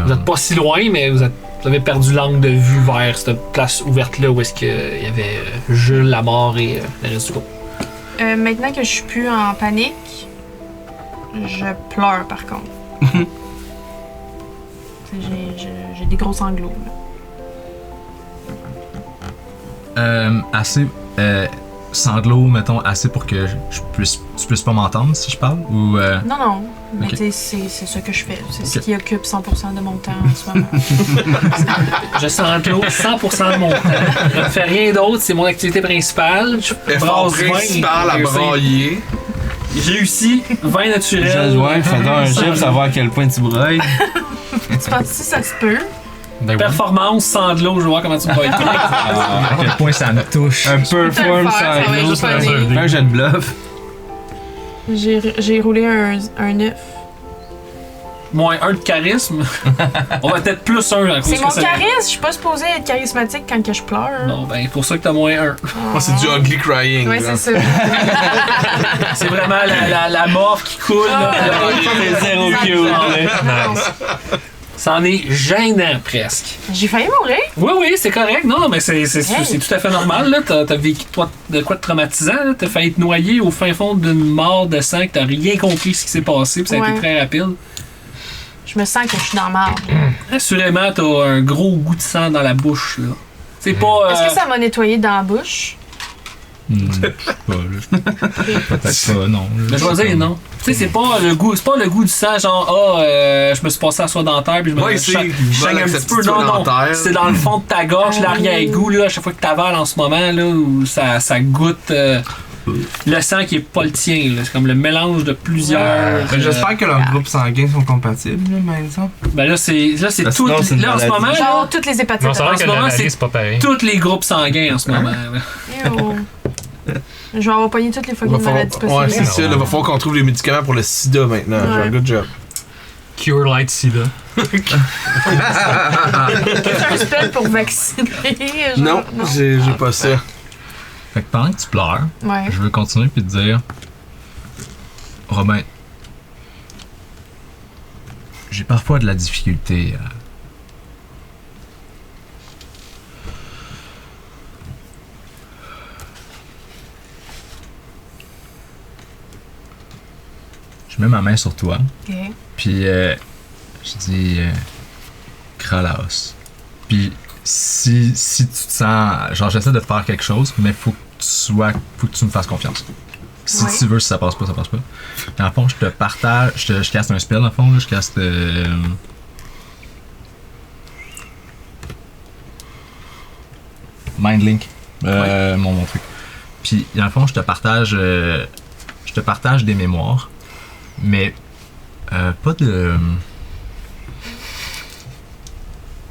Vous êtes pas si loin, mais vous avez perdu l'angle de vue vers cette place ouverte-là où est-ce qu'il y avait Jules, la mort et le reste du groupe. Maintenant que je suis plus en panique, je pleure par contre. J'ai des gros sanglots. Assez. Sanglots, mettons, assez pour que tu puisses pas m'entendre si je parle ou. Non. Mais Ok. tu sais, c'est ce que je fais. C'est ce Ok. qui occupe 100% de mon temps en ce moment. Je sens de l'eau 100% de mon temps. Je ne fais rien d'autre, c'est mon activité principale. Je Effort brasse vin, principal à brailler. J'ai réussi, vin naturel. Ouais, fais-donc un jet pour savoir à quel point tu brailles. Tu penses que ça se peut? Ben oui. Performance sans de l'eau, je vais voir comment tu me vas être. À quel point ça me touche. Un perform Ça va être sans funny. Fais un jet de bluff. J'ai roulé un 9. Moins 1 de charisme. On va peut-être plus 1 à cause C'est que mon ça- charisme, je suis pas supposée être charismatique quand que je pleure. Non, ben, pour ça que t'as moins 1. Moi, c'est du ugly crying. Ouais, là. c'est ça. C'est vraiment la morve qui coule. là. C'est zéro cute, là. Nice. C'en est gênant presque. J'ai failli mourir. Oui, c'est correct. Non, mais c'est Hey. tout à fait normal. Là. T'as vécu de quoi de traumatisant. Là. T'as failli te noyer au fin fond d'une mort de sang que t'as rien compris ce qui s'est passé. Puis ça a Ouais. été très rapide. Je me sens que je suis dans la marde. Assurément, t'as un gros goût de sang dans la bouche. Là. C'est pas. Est-ce que ça m'a nettoyé dans la bouche? Je sais pas, là. Peut-être pas, non. Mais je vais dire non. Tu sais, c'est pas le goût du sang, genre, je me suis passé à soie dentaire, puis je me Ouais, je c'est- saigne ils veulent un avec petit cette peu. petite Non, soie non. dentaire. C'est dans le fond de ta gorge, l'arrière-goût, là, à chaque fois que t'avales en ce moment, là, où ça goûte le sang qui est pas le tien, là. C'est comme le mélange de plusieurs. J'espère que leurs groupes sanguins sont compatibles, là, par exemple. Ben là, c'est Parce tout. que sinon, c'est une Là, en ce maladie. moment, Genre là, toutes les hépatites. Non, c'est en vrai ce que moment, la c'est maladie, c'est pas pareil. tous les groupes sanguins en ce moment. là. Ew. Je vais avoir pogné toutes les Va fucking falloir- maladies possibles. Ouais, c'est ça. Il va falloir qu'on trouve les médicaments pour le sida maintenant. Ouais. Genre, good job. Cure Light Sida. un spell pour vacciner. Genre, Non, j'ai pas ça. Fait que pendant que tu pleures, Ouais. je veux continuer puis te dire, Robin, j'ai parfois de la difficulté à... Je mets ma main sur toi, Ok. puis je dis Kralos. Puis si tu te sens, genre j'essaie de te faire quelque chose, mais faut que tu me fasses confiance. Si Ouais. tu veux, si ça passe pas, ça passe pas. Dans le fond, je te partage, je caste un spell dans le fond, là, je caste Mindlink, mon truc. Puis dans le fond, je te partage des mémoires, mais pas de.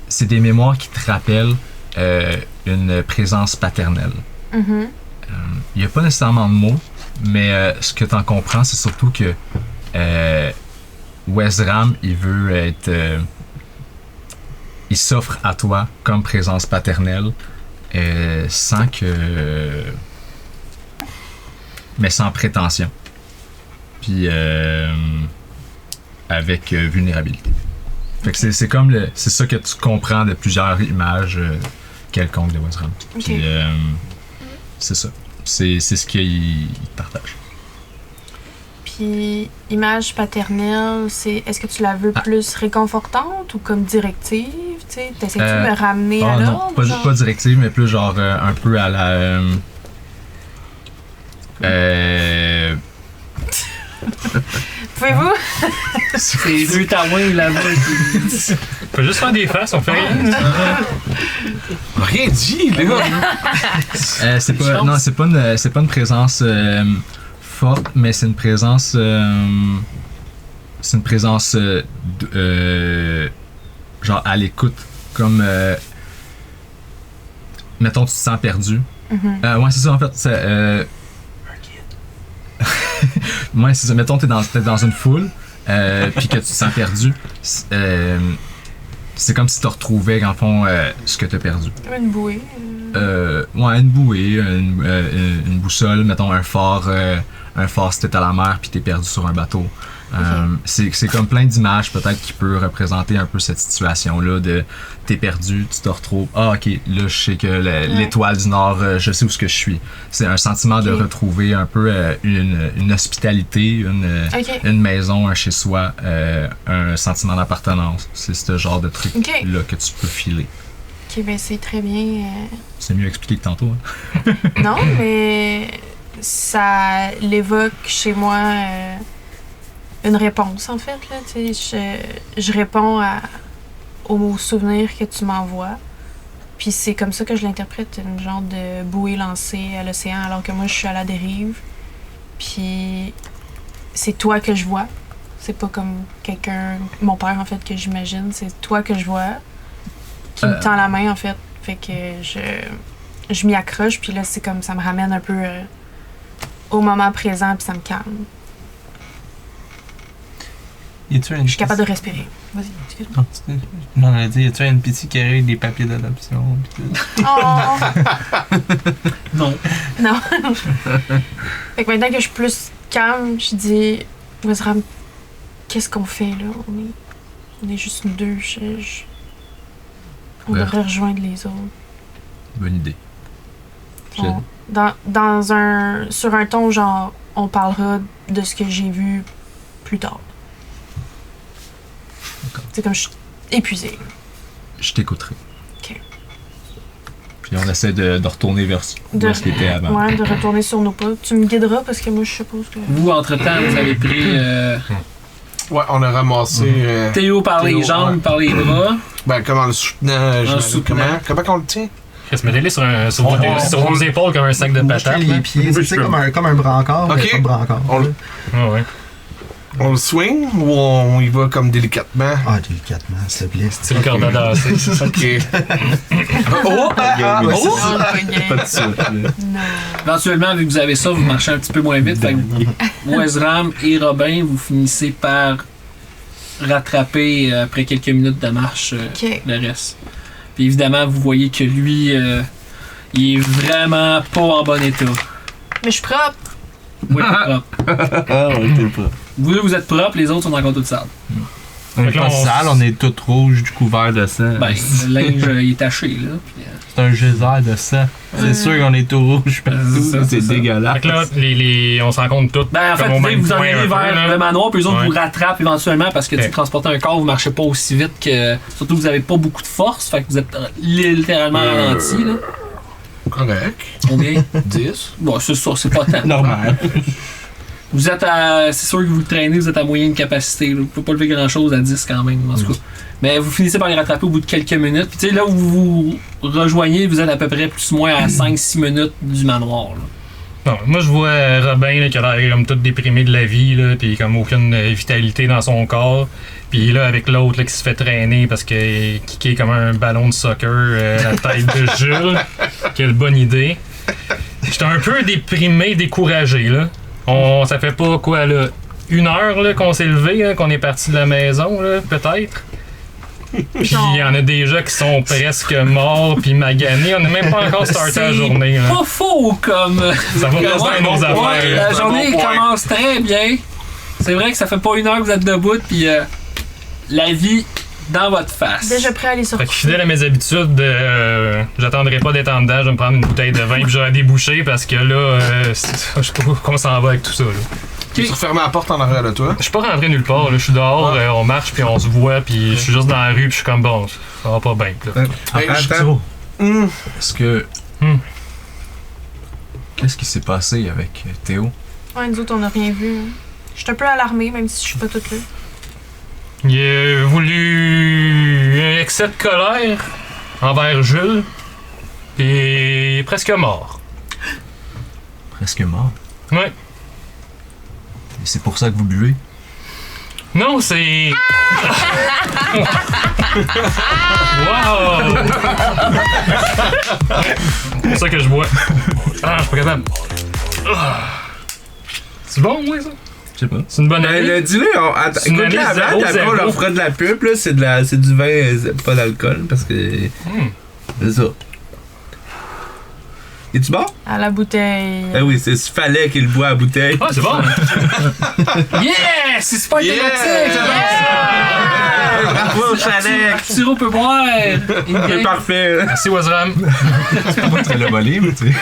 C'est des mémoires qui te rappellent une présence paternelle. Mhm. Il n'y a pas nécessairement de mots, mais ce que tu en comprends, c'est surtout que Wesram, il veut être. Il s'offre à toi comme présence paternelle sans que. Mais sans prétention. Puis avec vulnérabilité. Fait que c'est comme c'est ça que tu comprends de plusieurs images quelconques de Wesram. Ok. Puis c'est ça. C'est ce qu'il partage. Puis, image paternelle, c'est. Est-ce que tu la veux plus réconfortante ou comme directive? Tu sais, t'essaies-tu de me ramener à Ah non, l'ordre? pas, genre? pas directive, mais plus genre un peu à la. Pouvez-vous? C'est deux taouins là-bas. Faut juste faire des faces, on fait rien. On a rien dit, les gars. c'est pas, non, c'est pas une présence forte, mais c'est une présence. C'est une présence genre à l'écoute, comme mettons tu te sens perdu. Ouais, c'est ça en fait. Ouais, c'est ça. Mettons t'es dans une foule, puis que tu te sens perdu. C'est comme si tu retrouvais en fond ce que tu as perdu. Une bouée. Ouais, une bouée, une boussole, mettons un phare si t'es à la mer puis t'es perdu sur un bateau. C'est comme plein d'images peut-être qui peut représenter un peu cette situation-là de t'es perdu, tu te retrouves, ok, là je sais que l'étoile du Nord, je sais où ce que je suis. C'est un sentiment de retrouver un peu une hospitalité, une maison, un chez-soi, un sentiment d'appartenance. C'est ce genre de truc-là que tu peux filer. Ok, ben c'est très bien. C'est mieux expliqué que tantôt. Hein? Non, mais ça l'évoque chez moi une réponse, en fait. Là, je réponds aux souvenirs que tu m'envoies. Puis c'est comme ça que je l'interprète, une genre de bouée lancée à l'océan alors que moi, je suis à la dérive. Puis c'est toi que je vois. C'est pas comme quelqu'un, mon père, en fait, que j'imagine. C'est toi que je vois qui me tend la main, en fait. Fait que je m'y accroche, puis là, c'est comme ça me ramène un peu au moment présent, puis ça me calme. Je suis capable de respirer. Vas-y, excuse-moi. Non, on a dit, y a-tu un NPC qui a eu des papiers d'adoption? Oh! Non. Non. Fait que maintenant que je suis plus calme, je dis, Wizram, qu'est-ce qu'on fait là? On est juste nous deux. On devrait rejoindre les autres. Bonne idée. Sur un ton genre, on parlera de ce que j'ai vu plus tard. C'est comme je suis épuisée. Je t'écouterai. Ok. Puis on essaie de retourner vers ce qui était avant. Ouais, de retourner sur nos pas. Tu me guideras parce que moi je suppose que. Vous, entre-temps, vous avez pris Ouais, on a ramassé. Théo par les jambes, par les bras. Ben, comment le soutenant, comment qu'on le tient? Mettez-les sur vos épaules comme un sac de patates. Les pieds, c'est comme un brancard, mais pas de brancard. On le swing ou on y va comme délicatement? Ah, délicatement, s'il te plaît. C'est le corde à danser. Ok. Pas de ça. Éventuellement, vu que vous avez ça, vous marchez un petit peu moins vite. Fait que Wezram et Robin, vous finissez par rattraper, après quelques minutes de marche, le reste. Puis évidemment, vous voyez que lui, il est vraiment pas en bon état. Mais je suis propre. Oui, propre. Ah, ouais, t'es pas. Vous êtes propre, les autres sont encore toutes sales. On est pas sale, on est tout rouge, couvert de sang. Ben, le linge, il est taché, là. Puis, c'est un geyser de sang. C'est sûr qu'on est tout rouge partout. C'est dégueulasse. Fait que là, on se rencontre tous. Ben, en fait, vous en allez vers le manoir, puis eux autres vous rattrapent éventuellement parce que transporter un corps, vous marchez pas aussi vite que. Surtout que vous avez pas beaucoup de force, fait que vous êtes littéralement ralenti, là. Correct. Combien? 10. Bon, c'est ça, c'est pas tant. Normal. Vous êtes à. C'est sûr que vous traînez, vous êtes à moyenne capacité. Là. Vous pouvez pas lever grand chose à 10 quand même, en tout cas. Mais vous finissez par les rattraper au bout de quelques minutes. Puis tu sais, là où vous rejoignez, vous êtes à peu près plus ou moins à 5-6 minutes du manoir. Là. Non, moi je vois Robin là, qui a l'air comme tout déprimé de la vie, là, puis comme aucune vitalité dans son corps. Puis là, avec l'autre là, qui se fait traîner parce qu'il est kické comme un ballon de soccer à la tête de Jules. Quelle bonne idée. J'étais un peu déprimé, découragé, là. Ça fait pas quoi, là, 1 heure là, qu'on s'est levé, là, qu'on est parti de la maison, là, peut-être. Puis il y en a déjà qui sont presque morts puis maganés. On n'a même pas encore starté la journée. Là. Pas faux comme. Ça va rester une autre affaire. La journée commence très bien. C'est vrai que ça fait pas 1 heure que vous êtes debout, puis la vie dans votre face. Déjà prêt à aller sur. Fait que fidèle à mes habitudes, j'attendrai pas d'être en dedans, je vais me prendre une bouteille de vin puis je vais la déboucher parce que là, je sais pas comment ça va avec tout ça. Là. Tu refermes la porte en arrière de toi? Je suis pas rentré nulle part, là. Je suis dehors, on marche puis on se voit puis je suis juste dans la rue puis je suis comme bon, ça va pas bien. Attends. Est-ce que. Qu'est-ce qui s'est passé avec Théo? Ouais, nous autres, on n'a rien vu. Hein. Je suis un peu alarmée, même si je suis pas toute là. Il a voulu un excès de colère envers Jules et il est presque mort. Presque mort? Ouais. Et c'est pour ça que vous buvez? Non, c'est... Wow! C'est pour ça que je bois. Ah, je suis pas capable. C'est bon, moi, ça? Je sais pas. C'est une bonne année. Dis-le, écoute la blague, après on leur fera de la pub, là, c'est du vin, pas d'alcool, parce que... C'est ça. Es-tu bon? À la bouteille. Eh oui, c'est fallait qu'il boit à la bouteille. Ah, c'est bon! Yeah! C'est super Yeah! thématique! Bravo, Chalet! Sirop peut boire! C'est parfait. Merci, Wazram. C'est pas moi qui te l'ai volé, mais tu sais.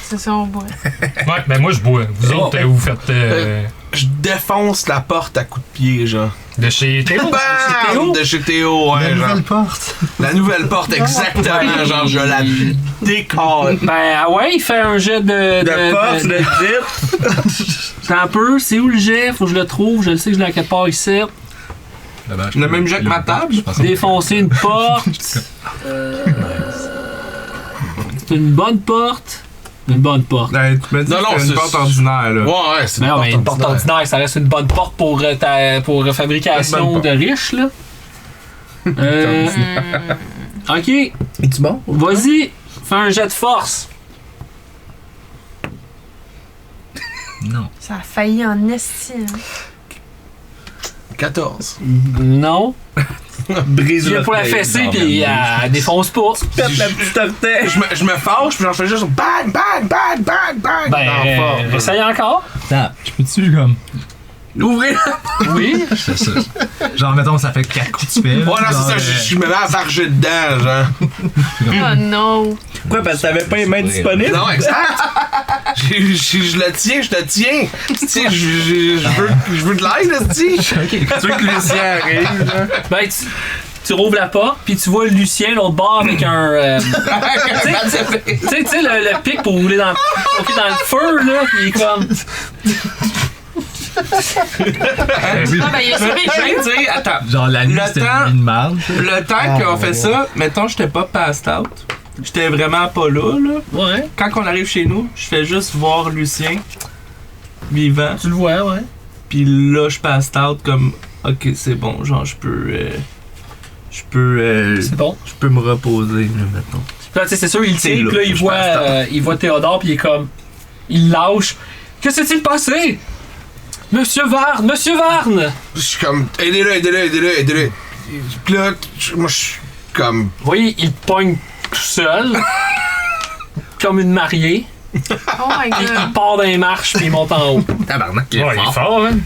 C'est ça, on boit. Ouais, ben moi, je bois. Vous autres, vous faites Je défonce la porte à coups de pied, genre. de chez Théo. Bam! De chez Théo, La ouais, genre. nouvelle porte. La nouvelle porte, exactement, genre, je la décolle. Ben, ah ouais, il fait un jet de. De force, de dip. C'est un peu, c'est où le jet? Faut que je le trouve, je le sais que je l'ai à quelque part ici. Le même jet que ma table? Défoncer une porte. C'est une bonne porte. Une bonne porte. Ben, tu me dis Non, non, que c'est une c'est- porte ordinaire, là. Ouais, c'est Mais non, mais une porte ordinaire, ça reste une bonne porte pour, pour fabrication Une bonne de riches, là. Ok, Es-tu bon? vas-y, fais un jet de force. Non. Ça a failli en esti. Hein. 14. Non. Brise Il est pour la fesser, puis elle défonce pas. Pète la petite orteil. Je me fâche, puis j'en fais juste bang, bang, bang, bang, bang. Ben, dans la porte. essaye encore. Attends, je peux-tu comme. Ouvrez Oui. C'est ça. Genre, mettons, ça fait 4 coups de fil. Ouais, non, c'est ça, je me mets à varger dedans, genre. Oh non! Pourquoi? Parce que t'avais pas les mains disponibles? Non, exact. Je le tiens, je te tiens. Tu sais, je veux de l'aide, tu sais. Tu veux que Lucien arrive, là? Ben, tu rouvres la porte, puis tu vois Lucien, l'autre bord, avec un. Tu sais, le pic pour rouler dans le feu, là, puis il est comme. Ah, ben, il a survécu! Tu sais, attends. Genre, la nuit, Le c'était temps- une merde. Le temps qu'on fait ça, mettons, j'étais pas passed out. J'étais vraiment pas là, là. Ouais, Quand on arrive chez nous, je fais juste voir Lucien vivant. tu le vois, ouais. Puis là, je passe out comme, ok, c'est bon, genre, je peux C'est bon. je peux me reposer, là, maintenant. Puis là, tu sais, c'est sûr, il C'est tire, là, puis là, je passe il voit Théodore, puis il est comme. Il lâche. Que s'est-il passé? Monsieur Varne! Monsieur Varne! Je suis comme, aidez-le. Puis là, moi, je suis comme, Vous voyez, il pogne tout seul, comme une mariée. Oh my Il god! part dans les marches, puis il monte en haut. Tabarnak, Ouais, il est fort, hein?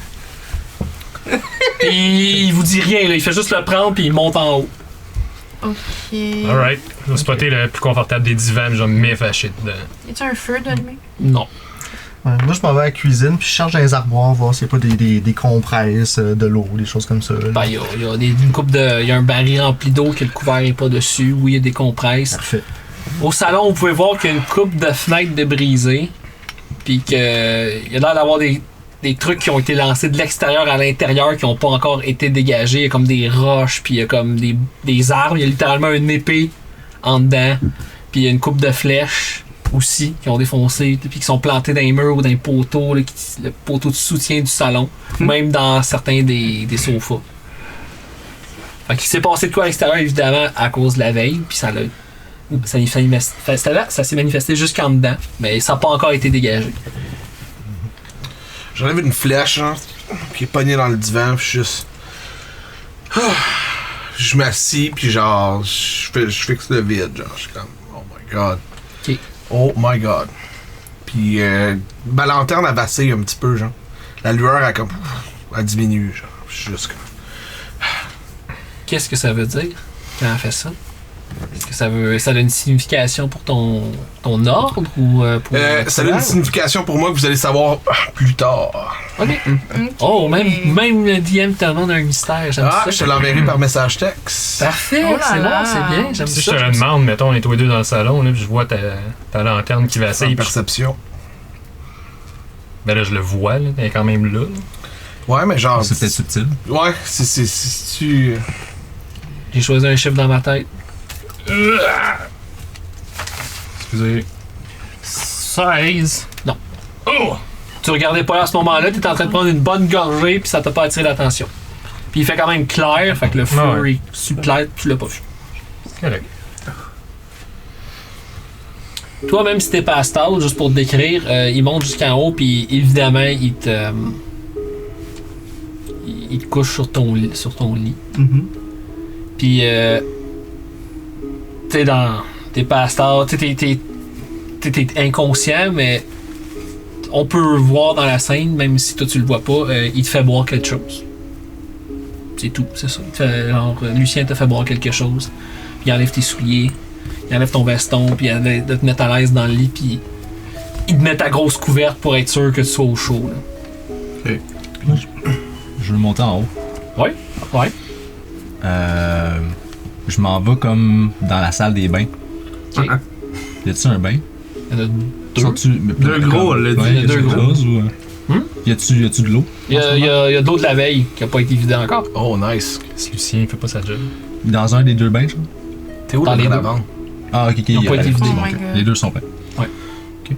Puis il vous dit rien, là. Il fait juste le prendre, puis il monte en haut. Ok. Alright. Je vais spotter le plus confortable des divans, mais je vais me m'effacher dedans. Y a-tu un feu d'allumé? Non. Ouais, moi, je m'en vais à la cuisine, puis je cherche dans les armoires, voir s'il n'y a pas des compresses, de l'eau, des choses comme ça. là. Ben, il y a une coupe de. Il y a un baril rempli d'eau que le couvert n'est pas dessus, où il y a des compresses. Parfait. Au salon, vous pouvez voir qu'il y a une coupe de fenêtres de brisées. Puis qu'il y a l'air d'avoir des trucs qui ont été lancés de l'extérieur à l'intérieur qui n'ont pas encore été dégagés. Il y a comme des roches, puis il y a comme des arbres. Il y a littéralement une épée en dedans. Puis il y a une coupe de flèches aussi qui ont défoncé, puis qui sont plantées dans les murs ou dans les poteaux, là, le poteau de soutien du salon. Même dans certains des sofas. Fait qu'il s'est passé de quoi à l'extérieur, évidemment, à cause de la veille, puis ça s'est manifesté jusqu'en dedans, mais ça n'a pas encore été dégagé. j'enlève une flèche, genre, qui est pognée dans le divan, puis je suis juste. Je m'assis, puis genre, je fixe le vide, genre, je suis comme, oh my god. Ok. Oh my god. Puis, ma lanterne a vacillé un petit peu, genre. La lueur a comme. Elle diminue, genre. Je suis juste comme. Qu'est-ce que ça veut dire quand elle fait ça? Est-ce que ça a une signification pour ton ordre ou pour Ça a une signification pour moi que vous allez savoir plus tard. Ok. Oh, même le DM te demande un mystère. J'aime Ah, ça. je te l'enverrai par message texte. Parfait, Oh là c'est là. bon, c'est bien. J'aime Si ça. je te le demande, mettons, on est tous les deux dans le salon, là, puis je vois ta lanterne qui C'est vacille, une puis perception. ben là, je le vois, là, elle est quand même là. Ouais, mais genre. C'est peut-être subtil. Ouais, si tu. J'ai choisi un chiffre dans ma tête. Excusez. 16. Non. Oh! Tu regardais pas à ce moment-là, t'étais en train de prendre une bonne gorgée, puis ça t'a pas attiré l'attention. Puis il fait quand même clair, fait que le feu Ouais. est super clair, tu l'as pas vu. Correct. Toi, même si t'es pas à stade, juste pour te décrire, il monte jusqu'en haut, puis évidemment, il te couche sur ton lit. Mhm. Puis T'es dans. T'es pas à star, t'es inconscient, mais on peut voir dans la scène, même si toi tu le vois pas, il te fait boire quelque chose. C'est tout, c'est ça. Lucien te fait boire quelque chose, puis il enlève tes souliers, il enlève ton veston, puis il de te mettre à l'aise dans le lit, puis il te met ta grosse couverte pour être sûr que tu sois au chaud. Là. Je veux monter en haut. Ouais. Je m'en vais comme dans la salle des bains. Ok. Y a-tu un bain? Il y en a deux. Deux gros, on l'a dit. Ouais, y a Deux deux gros. gros ou. Y a-tu de l'eau? Il y a d'autres de la veille qui a pas été vidé encore. Oh, nice. Si Lucien fait pas sa job. Dans un des deux bains, genre? T'es où Dans dans les les deux. d'avant? Ah, ok, Ils ont pas été vidés. Oh my God. Les deux sont pleins. Ouais. Ok.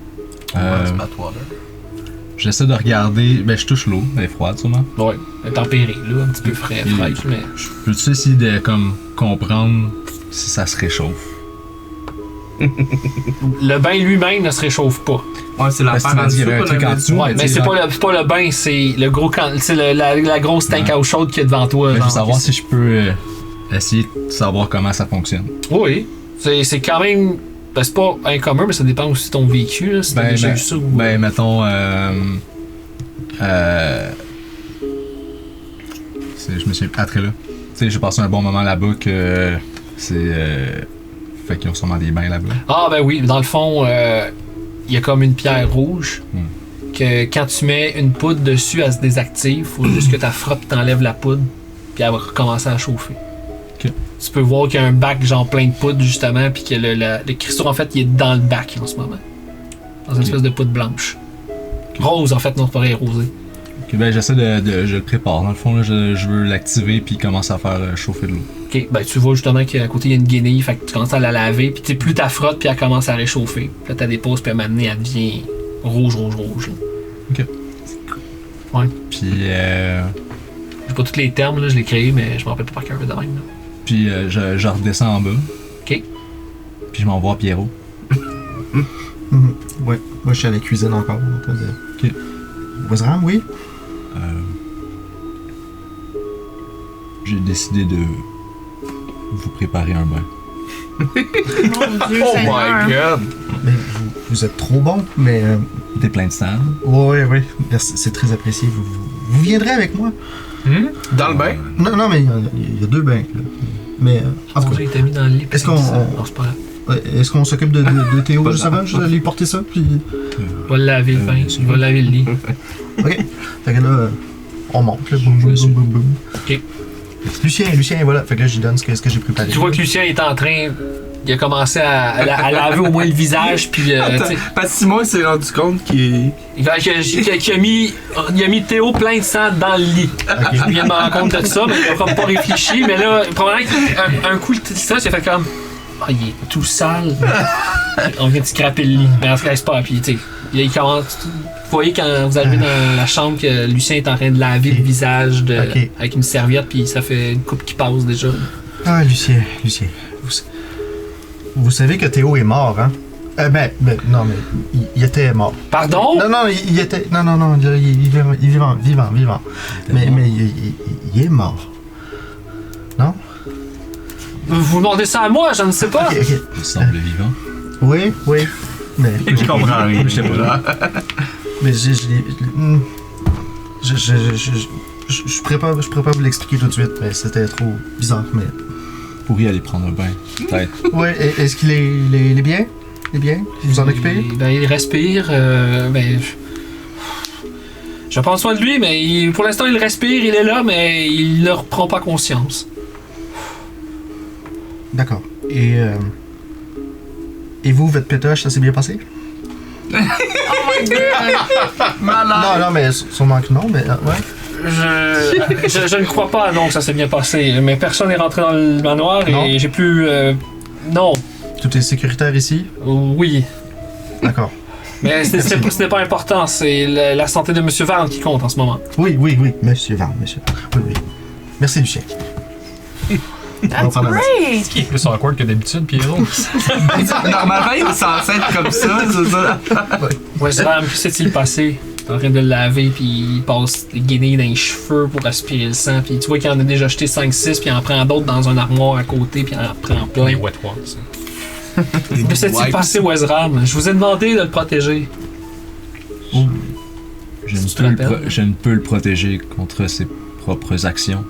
J'essaie de regarder. Ben, je touche l'eau, elle est froide sûrement. Ouais, tempéré, là, un petit peu frais, Et fraîche, mais. Je peux-tu essayer de comme comprendre si ça se réchauffe? Le bain lui-même ne se réchauffe pas. Ouais, c'est la Parce que tu m'as dit qu'il y avait un truc en dessous. Ouais, mais c'est pas le bain, c'est le gros c'est la grosse tank à eau chaude qui est devant toi. Ben, je veux genre, savoir qui- si je peux essayer de savoir comment ça fonctionne. Oui, c'est quand même. Ben, c'est pas incommun, mais ça dépend aussi de ton vécu, là, si t'as déjà eu ça ou. Ben, mettons. Je me suis après là. Tu sais, j'ai passé un bon moment là-bas que c'est. Fait qu'ils ont sûrement des bains là-bas. Ah, ben oui, dans le fond, il y a comme une pierre rouge. Que quand tu mets une poudre dessus, elle se désactive. Faut juste que tu frottes, t'enlèves la poudre, puis elle va recommencer à chauffer. Ok. Tu peux voir qu'il y a un bac genre plein de poudre justement, puis que le cristaux en fait il est dans le bac en ce moment. Dans une espèce de poudre blanche. Rose en fait, non, c'est pas vrai, rosé. Ok, ben j'essaie je le prépare. Dans le fond, là, je veux l'activer puis commencer à faire chauffer de l'eau. Ok, ben tu vois justement qu'à côté il y a une guenille, fait que tu commences à la laver, puis plus tu frottes, puis elle commence à réchauffer. Puis là t'as des pauses, puis à un moment donné, elle devient rouge. Là. Ok. Ouais. Puis J'ai pas tous les termes, là, je l'ai créé, mais je m'en rappelle pas par cœur de même. Là. Puis je redescends en bas. Ok. Puis je m'envoie à Pierrot. Ouais, moi je suis à la cuisine encore. En train de... Ok. Wazram, oui? J'ai décidé de vous préparer un bain. Mon Dieu, Oh Seigneur. my god! Mais vous êtes trop bon, mais... T'es plein de sable. oui, merci, c'est très apprécié. Vous viendrez avec moi? Dans le bain? Non, mais il y a deux bains. Là. Mais en tout cas, Il t'a mis dans le lit. Est-ce qu'on- Non, c'est pas grave. est-ce qu'on s'occupe de Théo juste avant? Juste aller porter ça, puis... Va laver le bain, il va laver le lit. OK. Fait que là, on monte, là, boum, boum, boum, boum, boum. Ok. Lucien, voilà. Fait que là, je lui donne ce que j'ai préparé. Tu vois que Lucien est en train. Il a commencé à laver au moins le visage, puis. Attends, tu sais, parce que Simon il s'est rendu compte qu'il. il a mis Théo plein de sang dans le lit. Je viens de me rendre compte de ça, mais il a comme pas réfléchi. Mais là, probablement qu'un coup, ça, il a fait comme. Ah, il est tout sale. On vient de scraper le lit. Mais en tout cas, c'est pas. Puis, tu sais, il commence. Vous voyez quand vous arrivez dans la chambre que Lucien est en train de laver le visage Ok. avec une serviette, puis ça fait une coupe qui passe déjà. Ah, Lucien. Vous savez que Théo est mort, hein? Non, mais il était mort. Pardon? Non, il était... Non, il est vivant. Mais il est mort. Non? Vous demandez ça à moi, je ne sais pas. Ok. Il semble vivant. Oui. Mais... Je comprends rien. Je sais pas. Mais je pourrais pas vous l'expliquer tout de suite, mais c'était trop bizarre, mais... Vous pourriez aller prendre un bain. Peut-être. Ouais, est-ce qu'il est bien? Il est bien? Vous vous en occupez? Il respire. Je prends soin de lui, mais pour l'instant, il respire, il est là, mais il ne reprend pas conscience. D'accord. Et vous, votre pétoche, ça s'est bien passé? Oh my God. Non, mais sûrement que non, mais ouais. Je ne crois pas, donc ça s'est bien passé. Mais personne n'est rentré dans le manoir Non. et j'ai plus. Non. Tout est sécuritaire ici? Oui. D'accord. Mais ce n'est pas important, c'est la santé de M. Varn qui compte en ce moment. Oui, monsieur Van, monsieur. Oui. Merci, Lucien. That's great. Ce qui est plus awkward que d'habitude, Pierrot. Normalement, il est censé être comme ça, c'est ça. Ouais, Varn, que s'est-il passé? Il est en train de le laver, puis il passe des guenilles dans les cheveux pour aspirer le sang, puis tu vois qu'il en a déjà jeté 5-6, puis il en prend d'autres dans un armoire à côté, puis il en prend plein. Les wet ones. Que s'est-il passé, Wezram? Je vous ai demandé de le protéger. Je ne peux le protéger contre ses propres actions.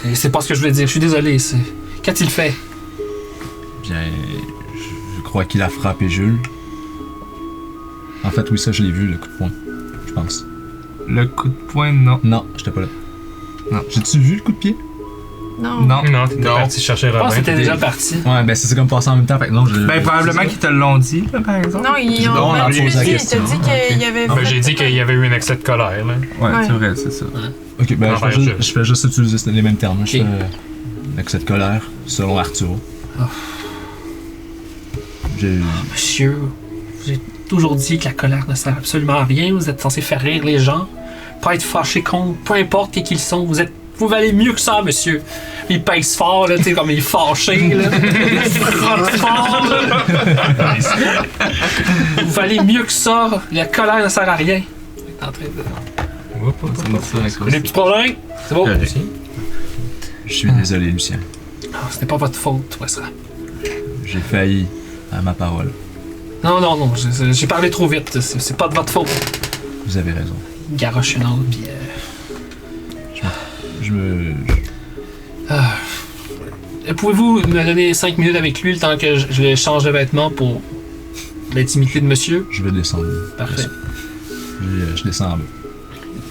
Et c'est pas ce que je voulais dire. Je suis désolé. Qu'a-t-il fait? Bien, je crois qu'il a frappé Jules. En fait, oui, ça, je l'ai vu, le coup de poing. Je pense. Le coup de poing, non. Non, j'étais pas là. Non. J'ai-tu vu le coup de pied? Non. Non. Non, t'étais parti chercher Je pense Robin. que c'était déjà parti. Ouais, ben c'est comme passé en même temps, fait que non, je... Ben, probablement qu'ils te l'ont dit, là, par exemple. Non, ils Non, ont on a même posé la dit, question. il t'a dit qu'il y avait. Ben, j'ai dit qu'il y avait eu un excès de colère, là. Ouais, Ouais. c'est vrai, c'est ça. Ok, ben Envers Jules. je fais juste utiliser les mêmes termes. Je Ok. fais avec cette colère, selon Arturo. Oh. J'ai... Monsieur, vous avez toujours dit que la colère ne sert absolument à rien. Vous êtes censé faire rire les gens. Pas être fâché contre peu importe qui qu'ils sont. Vous valez mieux que ça, monsieur. Il pèse fort, là, tu sais, comme il est fâché, là. Il frotte fort, là. Vous valez mieux que ça. La colère ne sert à rien. Il est en train de... Des petits problèmes? C'est bon? Je suis désolé, Lucien. Ah, ce n'est pas votre faute, Westra. J'ai failli à ma parole. Non, j'ai parlé trop vite. C'est pas de votre faute. Vous avez raison. Garoche une autre, puis... Pouvez-vous me donner 5 minutes avec lui le temps que je change de vêtements pour l'intimité de monsieur? Je vais descendre. Parfait. Je descends en bas.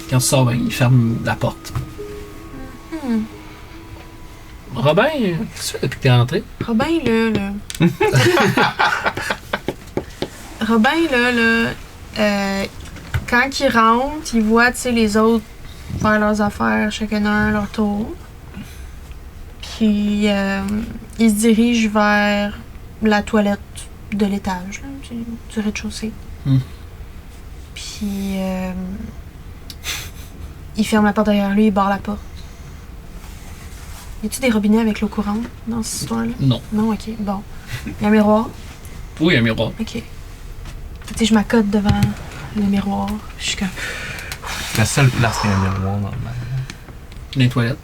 Quand tu sors, ben, il ferme la porte. Robin, qu'est-ce que tu fais depuis que t'es rentré? Robin, là. Robin, là, quand il rentre, il voit, tu sais, les autres faire leurs affaires, chacun à leur tour. Puis, il se dirige vers la toilette de l'étage, là, du rez-de-chaussée. Puis, il ferme la porte derrière lui, il barre la porte. Y a-tu des robinets avec l'eau courante dans cette histoire-là? Non. Non, ok, bon. Il y a un miroir? Oui, un miroir. Ok. Tu sais, je m'accote devant le miroir. Je suis comme. La seule place qu'il y a un miroir dans Les toilettes.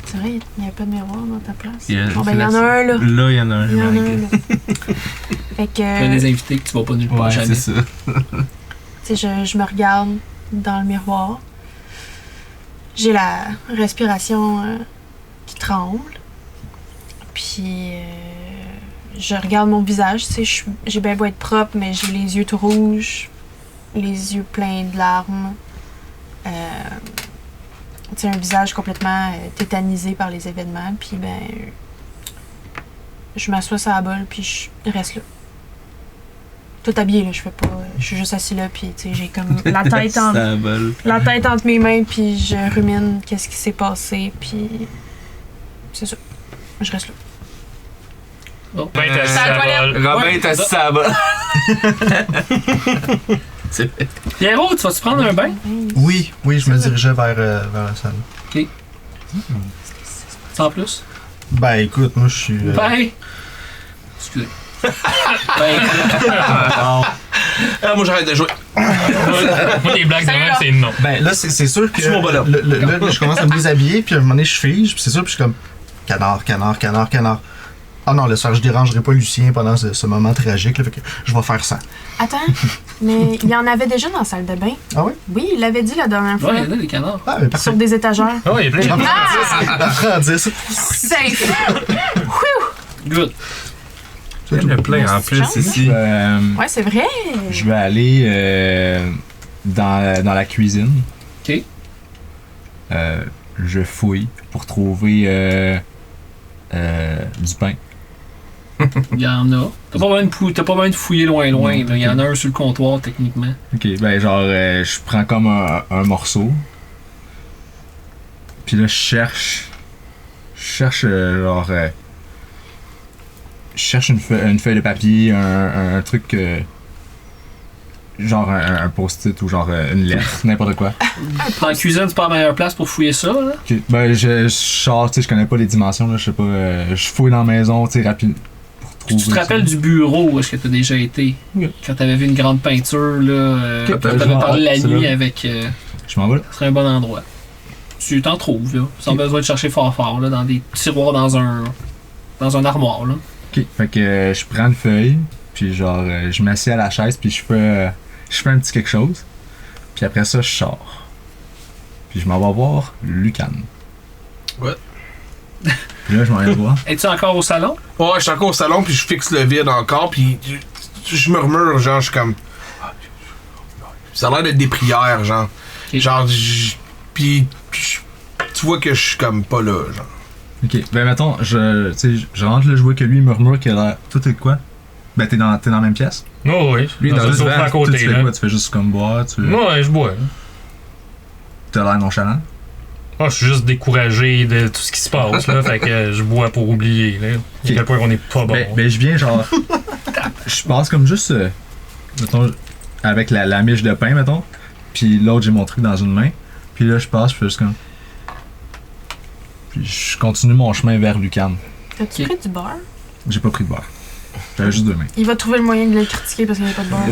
C'est vrai, il n'y avait pas de miroir dans ta place. Il y a- Bon, ben, il y en a un, là. Là, il y en a un. Il y en a un, Marie. là. Fait Tu as que. des invités que tu vas pas nulle part Ouais, jamais. c'est ça. Tu sais, je me regarde dans le miroir. J'ai la respiration qui tremble. Puis je regarde mon visage. Tu sais, j'ai bien beau être propre, mais j'ai les yeux tout rouges, les yeux pleins de larmes. Tu sais, un visage complètement tétanisé par les événements. Puis ben, je m'assois sur la bolle, puis je reste là. Tout habillé, là, je fais pas. Je suis juste assis là, puis tu sais, j'ai comme la tête entre mes mains, puis je rumine qu'est-ce qui s'est passé, puis c'est ça. Je reste là. Bon. Ben, t'as C'est à la ça toilette. va. Robin est assis à bas. Pierrot, tu vas-tu prendre un bain? Oui, je me dirigeais vers la salle. Sans plus? Ben écoute, moi je suis. Ben! Excusez. Ben, Ah, moi, j'arrête de jouer. Moi, les blagues de même, c'est non. Ben là, c'est sûr que. C'est mon bonhomme. Là, je commence à me déshabiller, puis à un moment donné, je fige, puis c'est sûr, puis je suis comme. Canard. Ah non, laisse faire, je dérangerai pas Lucien pendant ce moment tragique, là, fait que je vais faire ça. Attends, mais il y en avait déjà dans la salle de bain. Ah oui? Oui, il l'avait dit la dernière fois. ouais, il y en a des canards. Ah, mais parfait. Sur des étagères. Oh, il y a plein de Apprends à dire ça. Safe! Good. Il y en a plein en plus Chance. ici. Ouais, c'est vrai. Je vais aller dans la cuisine. Ok. Je fouille pour trouver du pain. Il y en a. T'as pas besoin de fouiller loin. Là. Il y en a un sur le comptoir, techniquement. Ok, ben genre, je prends comme un morceau. Puis là, je cherche une feuille de papier, un truc, genre un post-it ou genre une lettre, n'importe quoi. Dans la cuisine, c'est pas la meilleure place pour fouiller ça, là. Ok, ben je sors, tu sais, je connais pas les dimensions, là, je sais pas, je fouille dans la maison, tu sais, rapide. Tu te rappelles du bureau où est-ce que t'as déjà été? Oui. Quand t'avais vu une grande peinture, là, Ok, quand t'avais parlé la c'est nuit là. avec... Je m'en vais là. Ce serait un bon endroit. Tu t'en trouves, là. Sans besoin de chercher fort, là, dans des tiroirs dans dans un armoire, là. Ok, fait que je prends une feuille, puis genre, je m'assieds à la chaise, puis je fais un petit quelque chose. Puis après ça, je sors. Puis je m'en vais voir Lucan. Ouais. Puis là, je m'en vais le voir. Es-tu encore au salon? Ouais, je suis encore au salon, puis je fixe le vide encore, puis je murmure, genre, je suis comme. Ça a l'air d'être des prières, genre. Ok. Genre, puis tu vois que je suis comme pas là, genre. Ok, ben mettons, tu sais, je rentre là, je vois que lui, il murmure qu'il a l'air. Toi, t'es de quoi? Ben, t'es dans la même pièce? Oh, oui, Lui, dans dans le le sofa à toi, tu côté, fais là. quoi? Tu fais juste comme boire, Ouais, je bois. T'as l'air nonchalant? Ah, je suis juste découragé de tout ce qui se passe, là. Fait que je bois pour oublier, là. À quel point on est pas bon. Ben, je viens genre. Je passe comme juste. Mettons, avec la miche de pain, mettons. Puis l'autre, j'ai mon truc dans une main. Puis là, je passe, je fais juste comme. Puis je continue mon chemin vers Lucan. T'as-tu Ok. pris du beurre? J'ai pas pris de beurre. J'avais juste 2 mains. Il va trouver le moyen de le critiquer parce qu'il n'y a pas de beurre.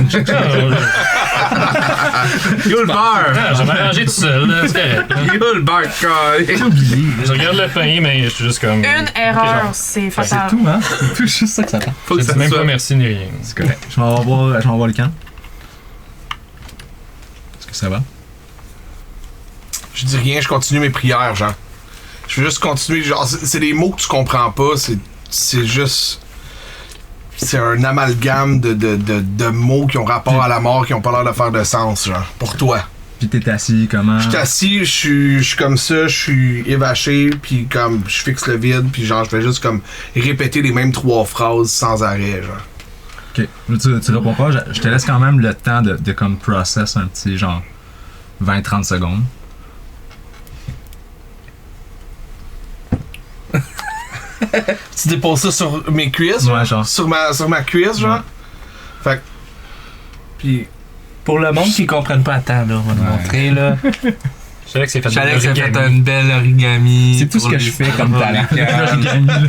Yo le beurre! Ah, je vais m'arranger tout seul, là. C'est correct. Là. Yo le beurre, J'ai oublié. Je regarde le pain, mais je suis juste comme. Une erreur, c'est C'est fatal. tout, hein? C'est tout juste ça que ça prend. Faut Je que ça dis même soit. pas merci ni rien. C'est correct. Je m'en vais voir Lucan. Est-ce que ça va? Je dis rien, je continue mes prières, genre. Je veux juste continuer, genre, c'est des mots que tu comprends pas, c'est juste. C'est un amalgame de mots qui ont rapport à la mort, qui ont pas l'air de faire de sens, genre, pour toi. Puis t'es assis comment? Je suis assis, je suis comme ça, je suis évaché, puis comme, je fixe le vide, puis genre, je fais juste comme répéter les mêmes 3 phrases sans arrêt, genre. Ok. Tu réponds pas, je te laisse quand même le temps de comme process un petit genre 20-30 secondes. Tu déposes ça sur mes cuisses, Ouais, genre. Sur ma cuisse, genre. Fait que. Puis. Pour le monde qui ne comprenne pas, attends, là, on va te Ouais. montrer, là. Je savais que c'est fait de Alex a fait l'origami. une belle origami. C'est tout ce pour que les je fais comme symboles. talent.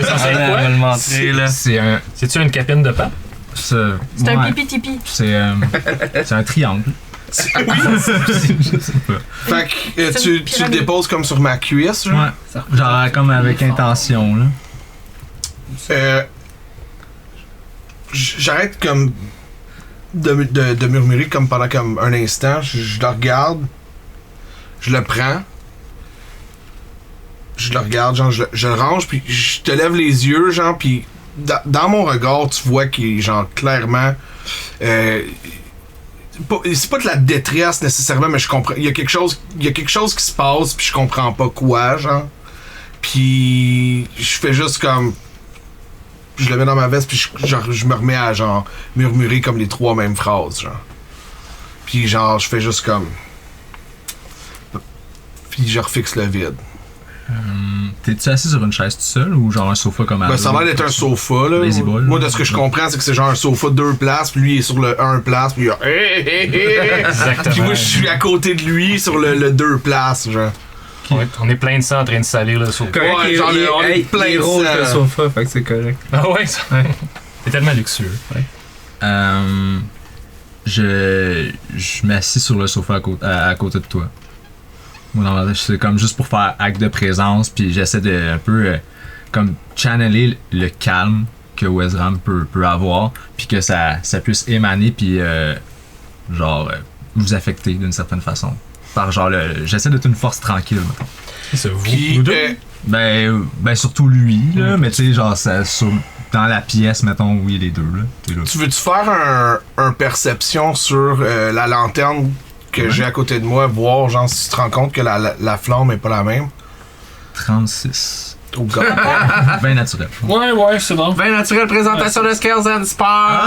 Ça sert à On quoi? va le montrer, là. C'est un. C'est-tu une capine de pape? C'est un ouais, pipi-tipi. c'est un triangle. Je sais pas. Fait que C'est tu une le pyramide. déposes comme sur ma cuisse, genre. Ouais. Genre comme avec intention là. J'arrête comme de murmurer comme pendant comme un instant. Je le regarde. Je le prends. Je le regarde, genre, je le range, puis je te lève les yeux, genre, puis dans mon regard, tu vois qu'il est, genre, clairement... c'est pas de la détresse, nécessairement, mais je comprends... Il y a quelque chose qui se passe, puis je comprends pas quoi, genre. Puis je fais juste comme... Je le mets dans ma veste, puis je me remets à, genre, murmurer comme les 3 mêmes phrases, genre. Puis genre, je fais juste comme... Puis je refixe le vide. T'es-tu assis sur une chaise tout seul ou genre un sofa comme Ben, ça a l'air d'être un sofa, là. Lazy boy, Moi, là. de ce que je comprends, c'est que c'est genre un sofa 2 places, puis lui, il est sur le 1 place, puis il y a... Exactement. Puis moi, je suis à côté de lui, sur le 2 places, genre. On est plein de sang en train de salir le sofa. Correct, Ouais, genre, on est plein il est de rouge, sang. le sofa, fait que c'est correct. Ah ouais, ça. C'est tellement luxueux. Ouais. Je m'assis sur le sofa à côté de toi. Moi, dans ma tête, c'est comme juste pour faire acte de présence, puis j'essaie de un peu comme channeler le calme que Wezram peut avoir, puis que ça puisse émaner, puis vous affecter d'une certaine façon. Par genre, j'essaie d'être une force tranquille, mettons. C'est vous. Puis, Nous deux? Ben surtout lui, là, mais tu sais, genre, dans la pièce, mettons, oui, les deux, là. T'es là. tu veux-tu faire un perception sur la lanterne que j'ai à côté de moi, voir, genre, si tu te rends compte que la flamme est pas la même? 36. Oh god. 20 naturel. Ouais, c'est bon. 20 naturel, présentation de Skills and Sport!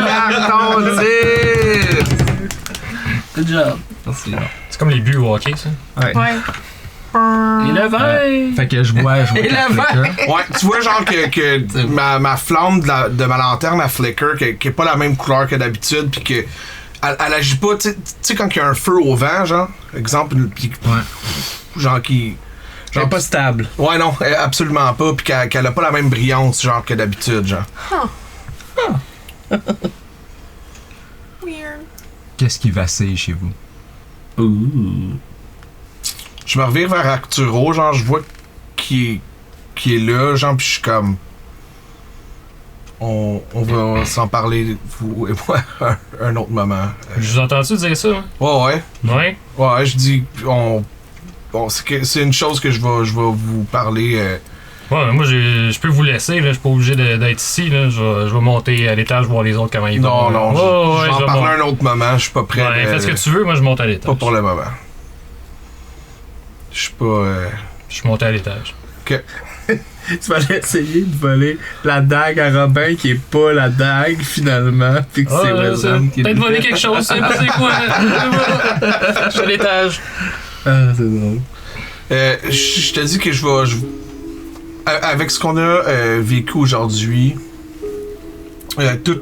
Carton 10! Good job. Merci. C'est comme les buts au hockey, ça. Ouais. Et le vin! Fait que je vois Et quatre la flickers. Ouais, tu vois genre que ma flamme de ma lanterne, la flicker, qui est pas la même couleur que d'habitude, puis que elle agit pas, tu sais quand il y a un feu au vent, genre, exemple, pis, genre qui... Genre pas stable. Ouais, non, absolument pas, puis qu'elle a pas la même brillance, genre, que d'habitude, genre. Weird. Qu'est-ce qui vacille chez vous? Ouh. Je me revire vers Arturo, genre, je vois qu'il qui est là, genre, pis je suis comme... On va s'en parler, vous et moi, un autre moment. Je vous ai entendu dire ça, hein? Ouais. Ouais? Je dis... Bon, c'est une chose que je vais vous parler... Ouais, mais moi, je peux vous laisser, là. Je suis pas obligé d'être ici, là. Je vais monter à l'étage, voir les autres comment ils vont. Non, je vais en parler un autre moment. Je suis pas prêt. Ouais, fais ce que tu veux, moi, je monte à l'étage. Pas pour le moment. Je suis pas... Je suis monté à l'étage. Ok. Tu vas aller essayer de voler la dague à Robin qui est pas la dague finalement. Puis que c'est Wesam qui peut-être voler quelque chose, c'est quoi? Je suis à l'étage. Ah, c'est drôle. Je te dis que je vais... Avec ce qu'on a vécu aujourd'hui, tous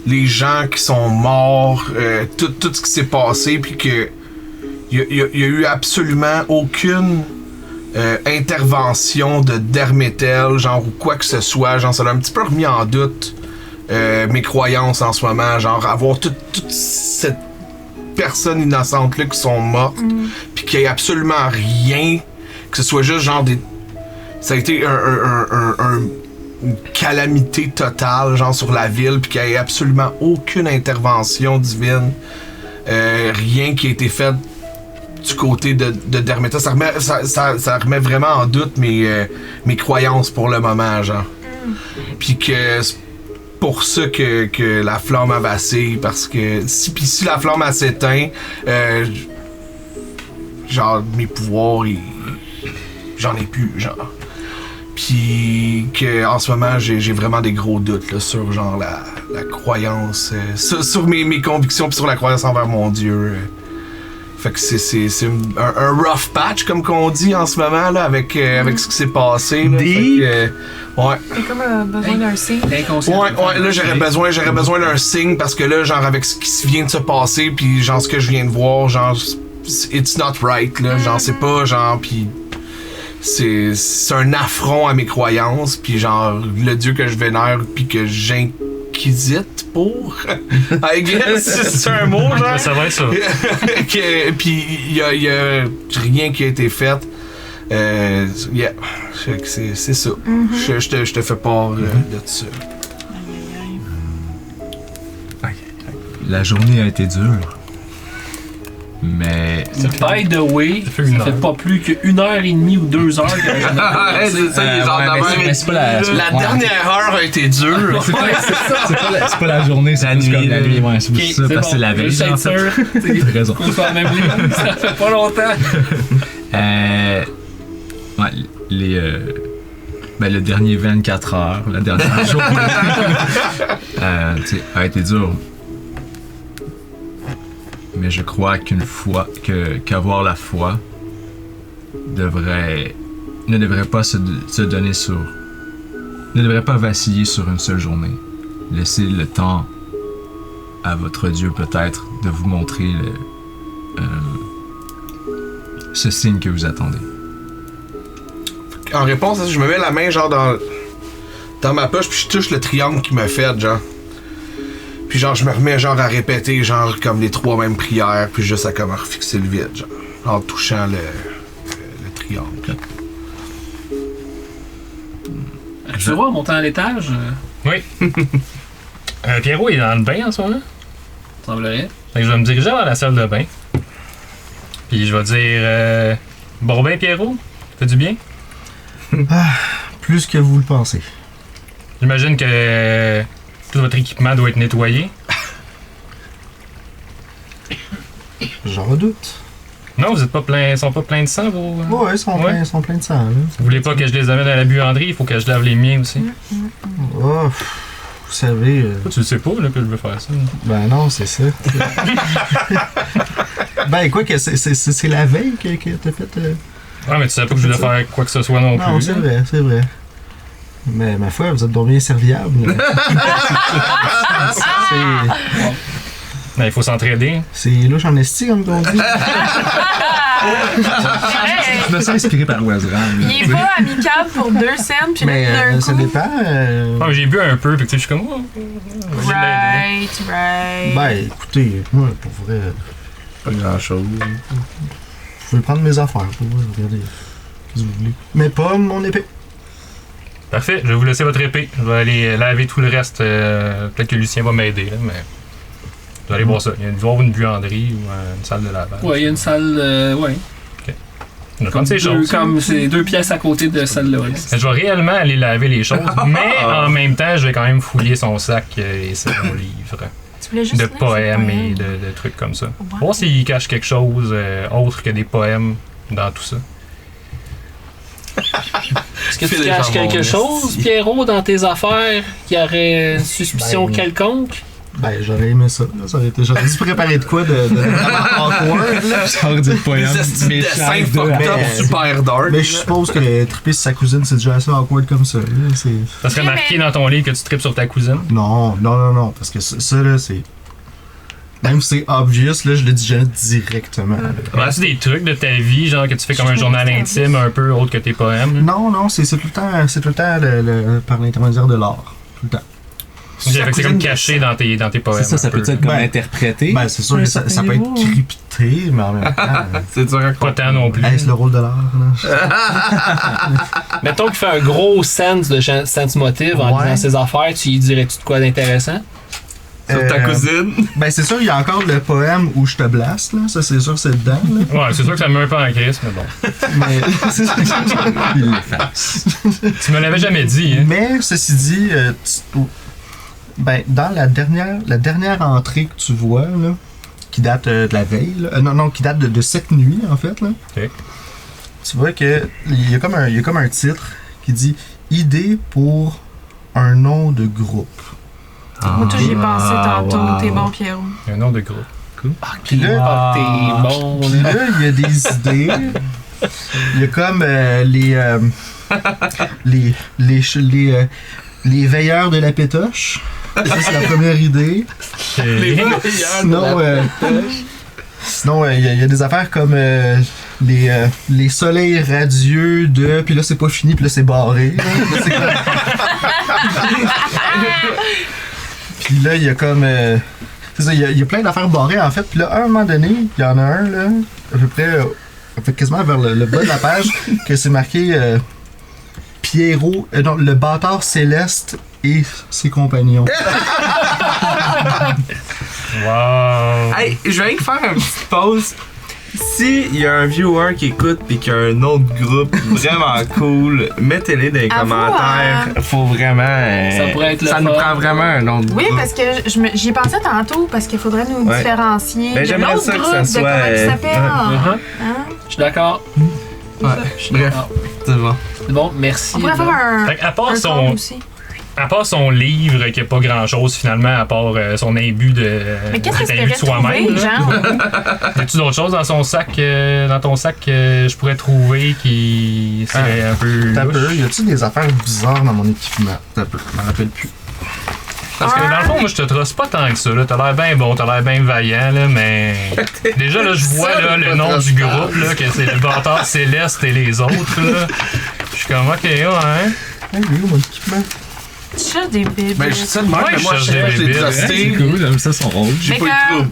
les gens qui sont morts, tout ce qui s'est passé, puis que il y a eu absolument aucune intervention de Dermetel, genre ou quoi que ce soit, genre ça a un petit peu remis en doute mes croyances en ce moment, genre avoir toute cette personne innocente là qui sont mortes, puis qu'il y ait absolument rien, que ce soit juste genre des... Ça a été une calamité totale, genre sur la ville, puis qu'il n'y ait absolument aucune intervention divine, rien qui a été fait du côté de Dermeta. Ça remet vraiment en doute mes croyances pour le moment, genre. Puis que c'est pour ça que la flamme a vacillé, parce que si la flamme a s'éteint, genre mes pouvoirs, j'en ai plus, genre. Puis que en ce moment j'ai vraiment des gros doutes là, sur genre la croyance, sur mes convictions, puis sur la croyance envers mon Dieu. Fait que c'est un rough patch comme qu'on dit en ce moment là avec ce qui s'est passé. Là. Ouais. T'as comme besoin d'un signe. Ouais, là j'aurais besoin d'un signe parce que là genre avec ce qui vient de se passer puis genre ce que je viens de voir, genre it's not right là, genre c'est pas genre puis c'est un affront à mes croyances, puis genre le Dieu que je vénère puis que j'inquisite pour, I guess, c'est un mot genre. Ça va être ça. Puis il y a rien qui a été fait. Yeah, c'est ça. Je te fais part de ça. La journée a été dure. Mais. By the way, ça fait pas plus qu'1 heure et demie ou 2 heures que c'est ça, les gens mais c'est pas la dernière heure a été dure. C'est pas la journée, c'est la nuit. La nuit, ouais, c'est pour ça, parce que c'est la veille. T'as raison. qu'on soit à la même ligne, ça fait pas longtemps. Ouais, le dernier 24 heures, la dernière journée, a été dur. Mais je crois qu'avoir la foi ne devrait pas se donner ne devrait pas vaciller sur une seule journée. Laissez le temps à votre Dieu peut-être de vous montrer ce signe que vous attendez. En réponse à ça, je me mets la main genre dans ma poche puis je touche le triangle qu'il m'a fait, genre. Puis genre, je me remets genre à répéter genre comme les 3 mêmes prières, puis juste à comme refixer le vide, genre, en touchant le triangle. Tu vois, en montant à l'étage, Oui. Pierrot est dans le bain en ce moment. semblerait. Fait que je vais me diriger vers la salle de bain. Puis je vais dire bon bain Pierrot, fait du bien. Plus que vous le pensez. J'imagine que tout votre équipement doit être nettoyé. J'en redoute. Non, vous êtes pas plein, sont pas pleins de sang, vos. Ouais, ils sont pleins de sang, là. Vous voulez pas que je les amène à la buanderie, il faut que je lave les miens aussi. Oh, vous savez... Tu le sais pas là, que je veux faire ça. Ben non, c'est ça. Ben quoi que c'est la veille que t'as fait... Ouais, mais tu savais pas que je voulais faire quoi que ce soit non plus. Non, c'est vrai, c'est vrai. Mais ma foi, vous êtes donc bien serviable. Ben, il faut s'entraider. C'est louche en esti, comme on dit. Je me sens inspiré par Wesram. Il est pas amical pour 2 scènes, puis Mais d'un ça coup... dépend. Ah, j'ai bu un peu, puis tu sais, je suis comme. Oh, Right. Ben écoutez, moi, pour vrai, Pas grand chose. vous pouvez prendre mes affaires pour moi, regardez. Qu'est-ce que vous voulez. Mais pas mon épée. Parfait, je vais vous laisser votre épée. Je vais aller laver tout le reste. Peut-être que Lucien va m'aider, là, mais. Vous allez voir ça. Il doit y avoir une buanderie ou une salle de lavage. Ouais, il y a une salle. Ouais. On va prendre ces choses. Comme c'est 2 pièces à côté de celle-là. Je vais réellement aller laver les choses, mais en même temps, je vais quand même fouiller son sac et son livre. Tu voulais juste De lire poèmes ces et de trucs comme ça. Ouais. Voir s'il cache quelque chose autre que des poèmes dans tout ça. Est-ce que tu Fais des caches jambons, quelque chose, Pierrot, dans tes affaires, qui aurait une suspicion Ben, quelconque? Ben, j'aurais aimé ça. Là. J'aurais dû préparer de quoi de vraiment awkward, là. Sors du poème. Des astuces de méchant scènes de- fucked up Mais- super dark. Mais je suppose que triper sur sa cousine, c'est déjà assez awkward comme ça. Là. C'est... Ça serait Oui, marqué mais- dans ton livre que tu tripes sur ta cousine. Non, parce que ça, là, c'est... Même si c'est obvious, là, je le dis jamais directement. là. As-tu des trucs de ta vie, genre que tu fais comme un Je journal trouve que c'est intime un peu autre que tes poèmes? là? Non, c'est tout le temps par l'intermédiaire de l'art. Tout le temps. Fait que c'est comme caché dans tes poèmes. C'est ça, ça un peu. peut être comme Ben, interprété. Ben, c'est sûr que ça peut être crypté, mais en même temps... C'est dur à Pas tant non plus. Est-ce le rôle de l'art, là? Mettons qu'il fait un gros sense de sense motive en Ouais. disant ses affaires, tu lui dirais-tu de quoi d'intéressant? Sur ta cousine. Ben, c'est sûr, il y a encore le poème où je te blaste, là. Ça, c'est sûr, c'est dedans, là. Ouais, c'est sûr que ça me met un peu en crise, mais bon. Mais, c'est ça. Il l'efface. Tu me l'avais jamais dit, hein? Mais, ceci dit, ben, dans la dernière entrée que tu vois, là, qui date de la veille, là, non, qui date de cette nuit, en fait, là. Ok. Tu vois que il y a comme un titre qui dit « Idée pour un nom de groupe Moi, tout, j'y ai pensé tantôt. wow. T'es bon, Pierrot. Il y a un nom de groupe. ». Puis là, Ah, t'es bon, Puis là. là, il y a des idées. Il y a comme les veilleurs de la pétoche. Ça, c'est la première idée. Sinon, il y a des affaires comme les soleils radieux de... Puis là, c'est pas fini, puis là, c'est barré. Là. Là, c'est comme- Puis là, il y a comme... c'est ça, il y a plein d'affaires barrées, en fait. Puis là, à un moment donné, il y en a un, là, à peu près... quasiment vers le bas de la page, que c'est marqué Pierrot... non, le bâtard céleste et ses compagnons. Wow! Hey, je vais aller faire une petite pause. Si il y a un viewer qui écoute pis qu'il y a un autre groupe vraiment cool, mettez-les dans les Avoue, commentaires. Faut vraiment. Ça pourrait être le Ça nous fun. prend vraiment un autre Oui, groupe. parce que j'y pensais tantôt, parce qu'il faudrait nous Ouais. différencier. Ben, de j'aimerais l'autre ça que groupe ça de soit, comment il s'appelle. Uh-huh. Hein? Je suis d'accord. Ouais, Je suis bref, d'accord. c'est bon. C'est bon, merci. On pourrait faire un, Fait qu'à un part compte son, aussi. à part son livre, qui a pas grand chose finalement, à part son imbu de. Mais qu'est-ce que d'imbu tu de espérais trouver, là. genre? As-tu d'autres choses dans son sac, dans ton sac que je pourrais trouver qui serait un peu. T'as louche? peu, y a-tu des affaires bizarres dans mon équipement? T'as peu, je m'en rappelle plus. Parce que dans le fond, moi, je te trosse pas tant que ça. Là. T'as l'air bien bon, t'as l'air bien vaillant, là, mais. Déjà, là, je vois Ça, là, le le nom trosse du pas. groupe, là, que c'est le bâtard céleste et les autres. Là. Je suis comme, ok, ouais. Hey, il est où mon équipement? Tu cherches des bébés. Ben, je suis ça de même, Ouais, mais moi, je je cherche l'ai des bébés. C'est trusté. cool, j'aime ça son rôle. J'ai Mais pas eu de trouble.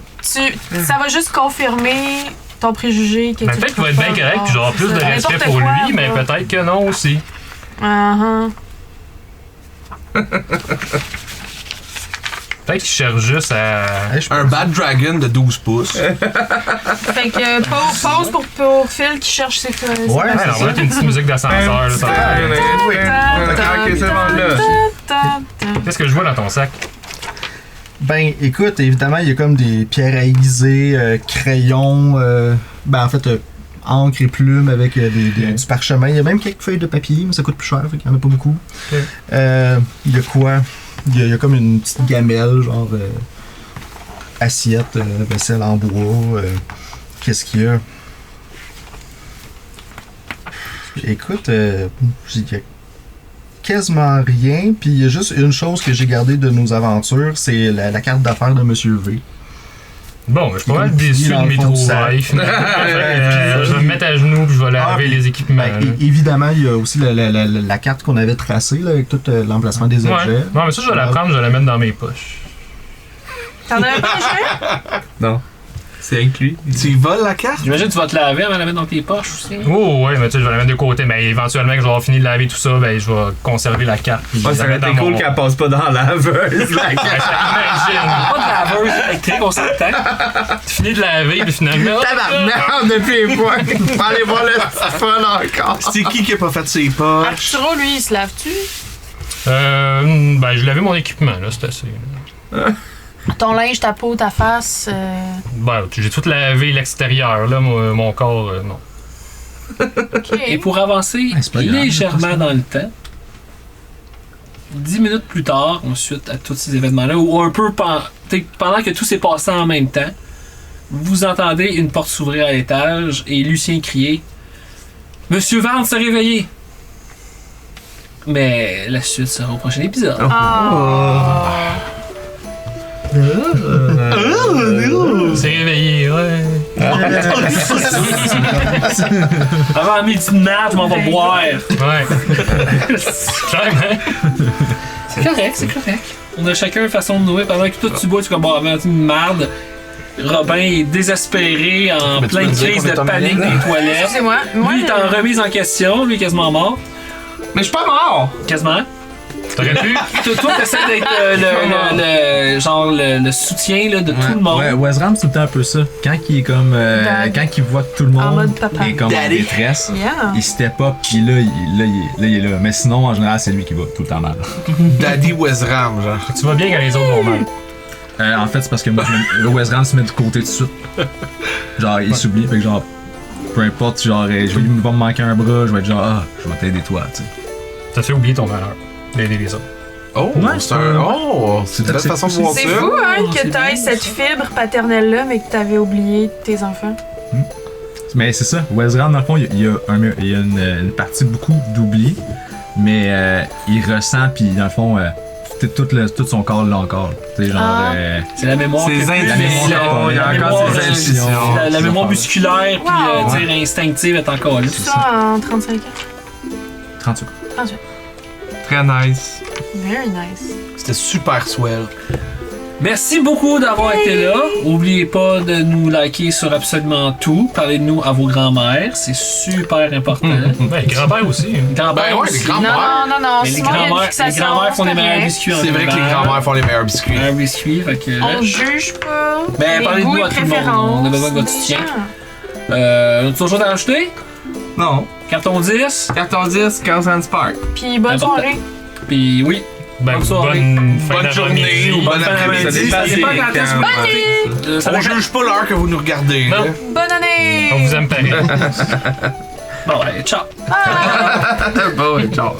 ça va juste confirmer ton préjugé que Ben, tu peut-être qu'il va être bien correct, puis j'aurai plus de respect pour lui, mais peut-être que non aussi. Peut-être qu'il cherche juste à. Hey, je Un Bad Dragon de 12 pouces. Fait que pause pour Phil qui cherche ses Ouais, Ouais, alors, on va mettre une petite musique d'ascenseur. là, ça va être- Ok, c'est bon là. Qu'est-ce que je vois dans ton sac? Ben, écoute, évidemment, il y a comme des pierres aiguisées, crayons, ben en fait, encre et plumes avec du parchemin. Il y a même quelques feuilles de papier, mais ça coûte plus cher, fait qu'il n'y en a pas beaucoup. Ok. Il y a quoi? Il y a comme une petite gamelle, genre assiette, vaisselle en bois. Qu'est-ce qu'il y a? Écoute, il y a quasiment rien, puis il y a juste une chose que j'ai gardée de nos aventures, c'est la carte d'affaires de Monsieur V. Bon, je suis pas mal Comme déçu dans de le mes fond du sac. trouvailles, finalement. Je vais me mettre à genoux puis je vais laver puis- les équipements. Ben, là. évidemment, il y a aussi la carte qu'on avait tracée là, avec tout l'emplacement des Ouais. objets. Non, mais ça, je vais la prendre, je vais la mettre dans mes poches. T'en as un peu déjà? Non. C'est inclus. Tu y voles la carte? J'imagine que tu vas te laver avant de la mettre dans tes poches aussi. Oh, ouais, mais tu sais, je vais la mettre de côté. Mais éventuellement, que je vais avoir fini de laver tout ça, ben, je vais conserver la carte. puis Ouais, la ça aurait mettre été dans cool mon- qu'elle passe pas dans la laveuse, la Ouais, carte. imagine. Pas de laveuse électrique, on s'entend. Tu finis de laver, puis finalement. Tabarnak, depuis les points. On va aller voir le petit fun encore. C'est qui a pas fait ses poches? Arturo, lui, il se lave-tu? Ben, je lavais mon équipement, là, c'est assez. là. Ton linge, ta peau, ta face. Ben, j'ai tout lavé l'extérieur, là, mon corps, non. Ok. Et pour avancer c'est pas grave, légèrement dans le temps, 10 minutes plus tard, ensuite à tous ces événements-là, ou un peu pendant que tout s'est passé en même temps, vous entendez une porte s'ouvrir à l'étage et Lucien crier « Monsieur Vance s'est réveillé! » Mais la suite sera au prochain épisode. Ah. C'est réveillé, ouais. Avant midi de mat, je m'en vais boire. Ouais. Clairement. C'est correct, c'est correct. On a chacun une façon de nouer. Pendant que toi tu bois, tu es comme bon, avant une marde. Robin est désespéré, en Mais tu pleine peux dire crise qu'on est de en panique milieu. dans les toilettes. Excusez-moi. Moi, Lui, il est en remise en question, lui est quasiment mort. Mais je suis pas mort! Quasiment. T'aurais pu? Toi, t'essaies d'être le soutien là, de tout le monde. Ouais, Wesram, c'est tout le temps un peu ça. Quand il est comme. Dad. Quand il voit que tout le En monde mode papa. est comme en Daddy. détresse, Yeah. il step up, puis là, il est là. Mais sinon, en général, c'est lui qui va tout le temps mal. Daddy Wesram, genre. Tu vas bien quand les autres vont mal. En fait, c'est parce que moi, Wesram se met de côté tout de suite. Genre, il s'oublie, fait que genre. Peu importe, genre, il va me manquer un bras, je vais être genre, ah, je vais t'aider toi, tu sais. Ça te fait oublier ton malheur. D'aider les autres. Oh, Ouais, c'est un. Oh, c'est une belle façon de voir ça. C'est fou, hein, Oh, que c'est t'aies bien, cette ça. fibre paternelle-là, mais que t'avais oublié tes enfants. Mais c'est ça, Wesram, dans le fond, il y a une partie beaucoup d'oubli, mais il ressent, puis dans le fond, tout son corps là encore. Tu sais, genre. Ah. C'est la mémoire. Ses que- intuitions, il y a la encore mémoire, ses intuitions. La mémoire musculaire puis Wow. dire instinctive est encore là. Tout ça en 35 ans. 38. 38. Très nice. Very nice. C'était super swell. Merci beaucoup d'avoir été là. N'oubliez pas de nous liker sur absolument tout. Parlez de nous à vos grands-mères. C'est super important. Ouais, grand-père aussi. Grand-père Ben ouais, aussi. les Non, grands-mères. non, non, Mais les Simon, il y a une grands-mères fixation, font des c'est meilleurs correct. biscuits en C'est vrai que les général. grands-mères font les meilleurs biscuits. Un biscuit, fait que... On juge pas. Ben, les parlez de goûts nous et à tout le monde. préférences On a besoin de votre des soutien. gens. Autre chose à rajouter? Non. Carton 10. Carton 10, Carson Spark. Puis bonne Important. soirée. Puis oui. Ben, Bonne soirée. bonne fin Bonne journée d'après-midi. ou bonne fin après-midi. d'après-midi. Ça C'est dépend pas des quand est-ce que temps. vous écoutez. Ça On dépend- juge pas l'heure que vous nous regardez. Non. là. Bonne année! On vous aime pareil. Bon, ouais, ciao. Bye! Bon, ciao.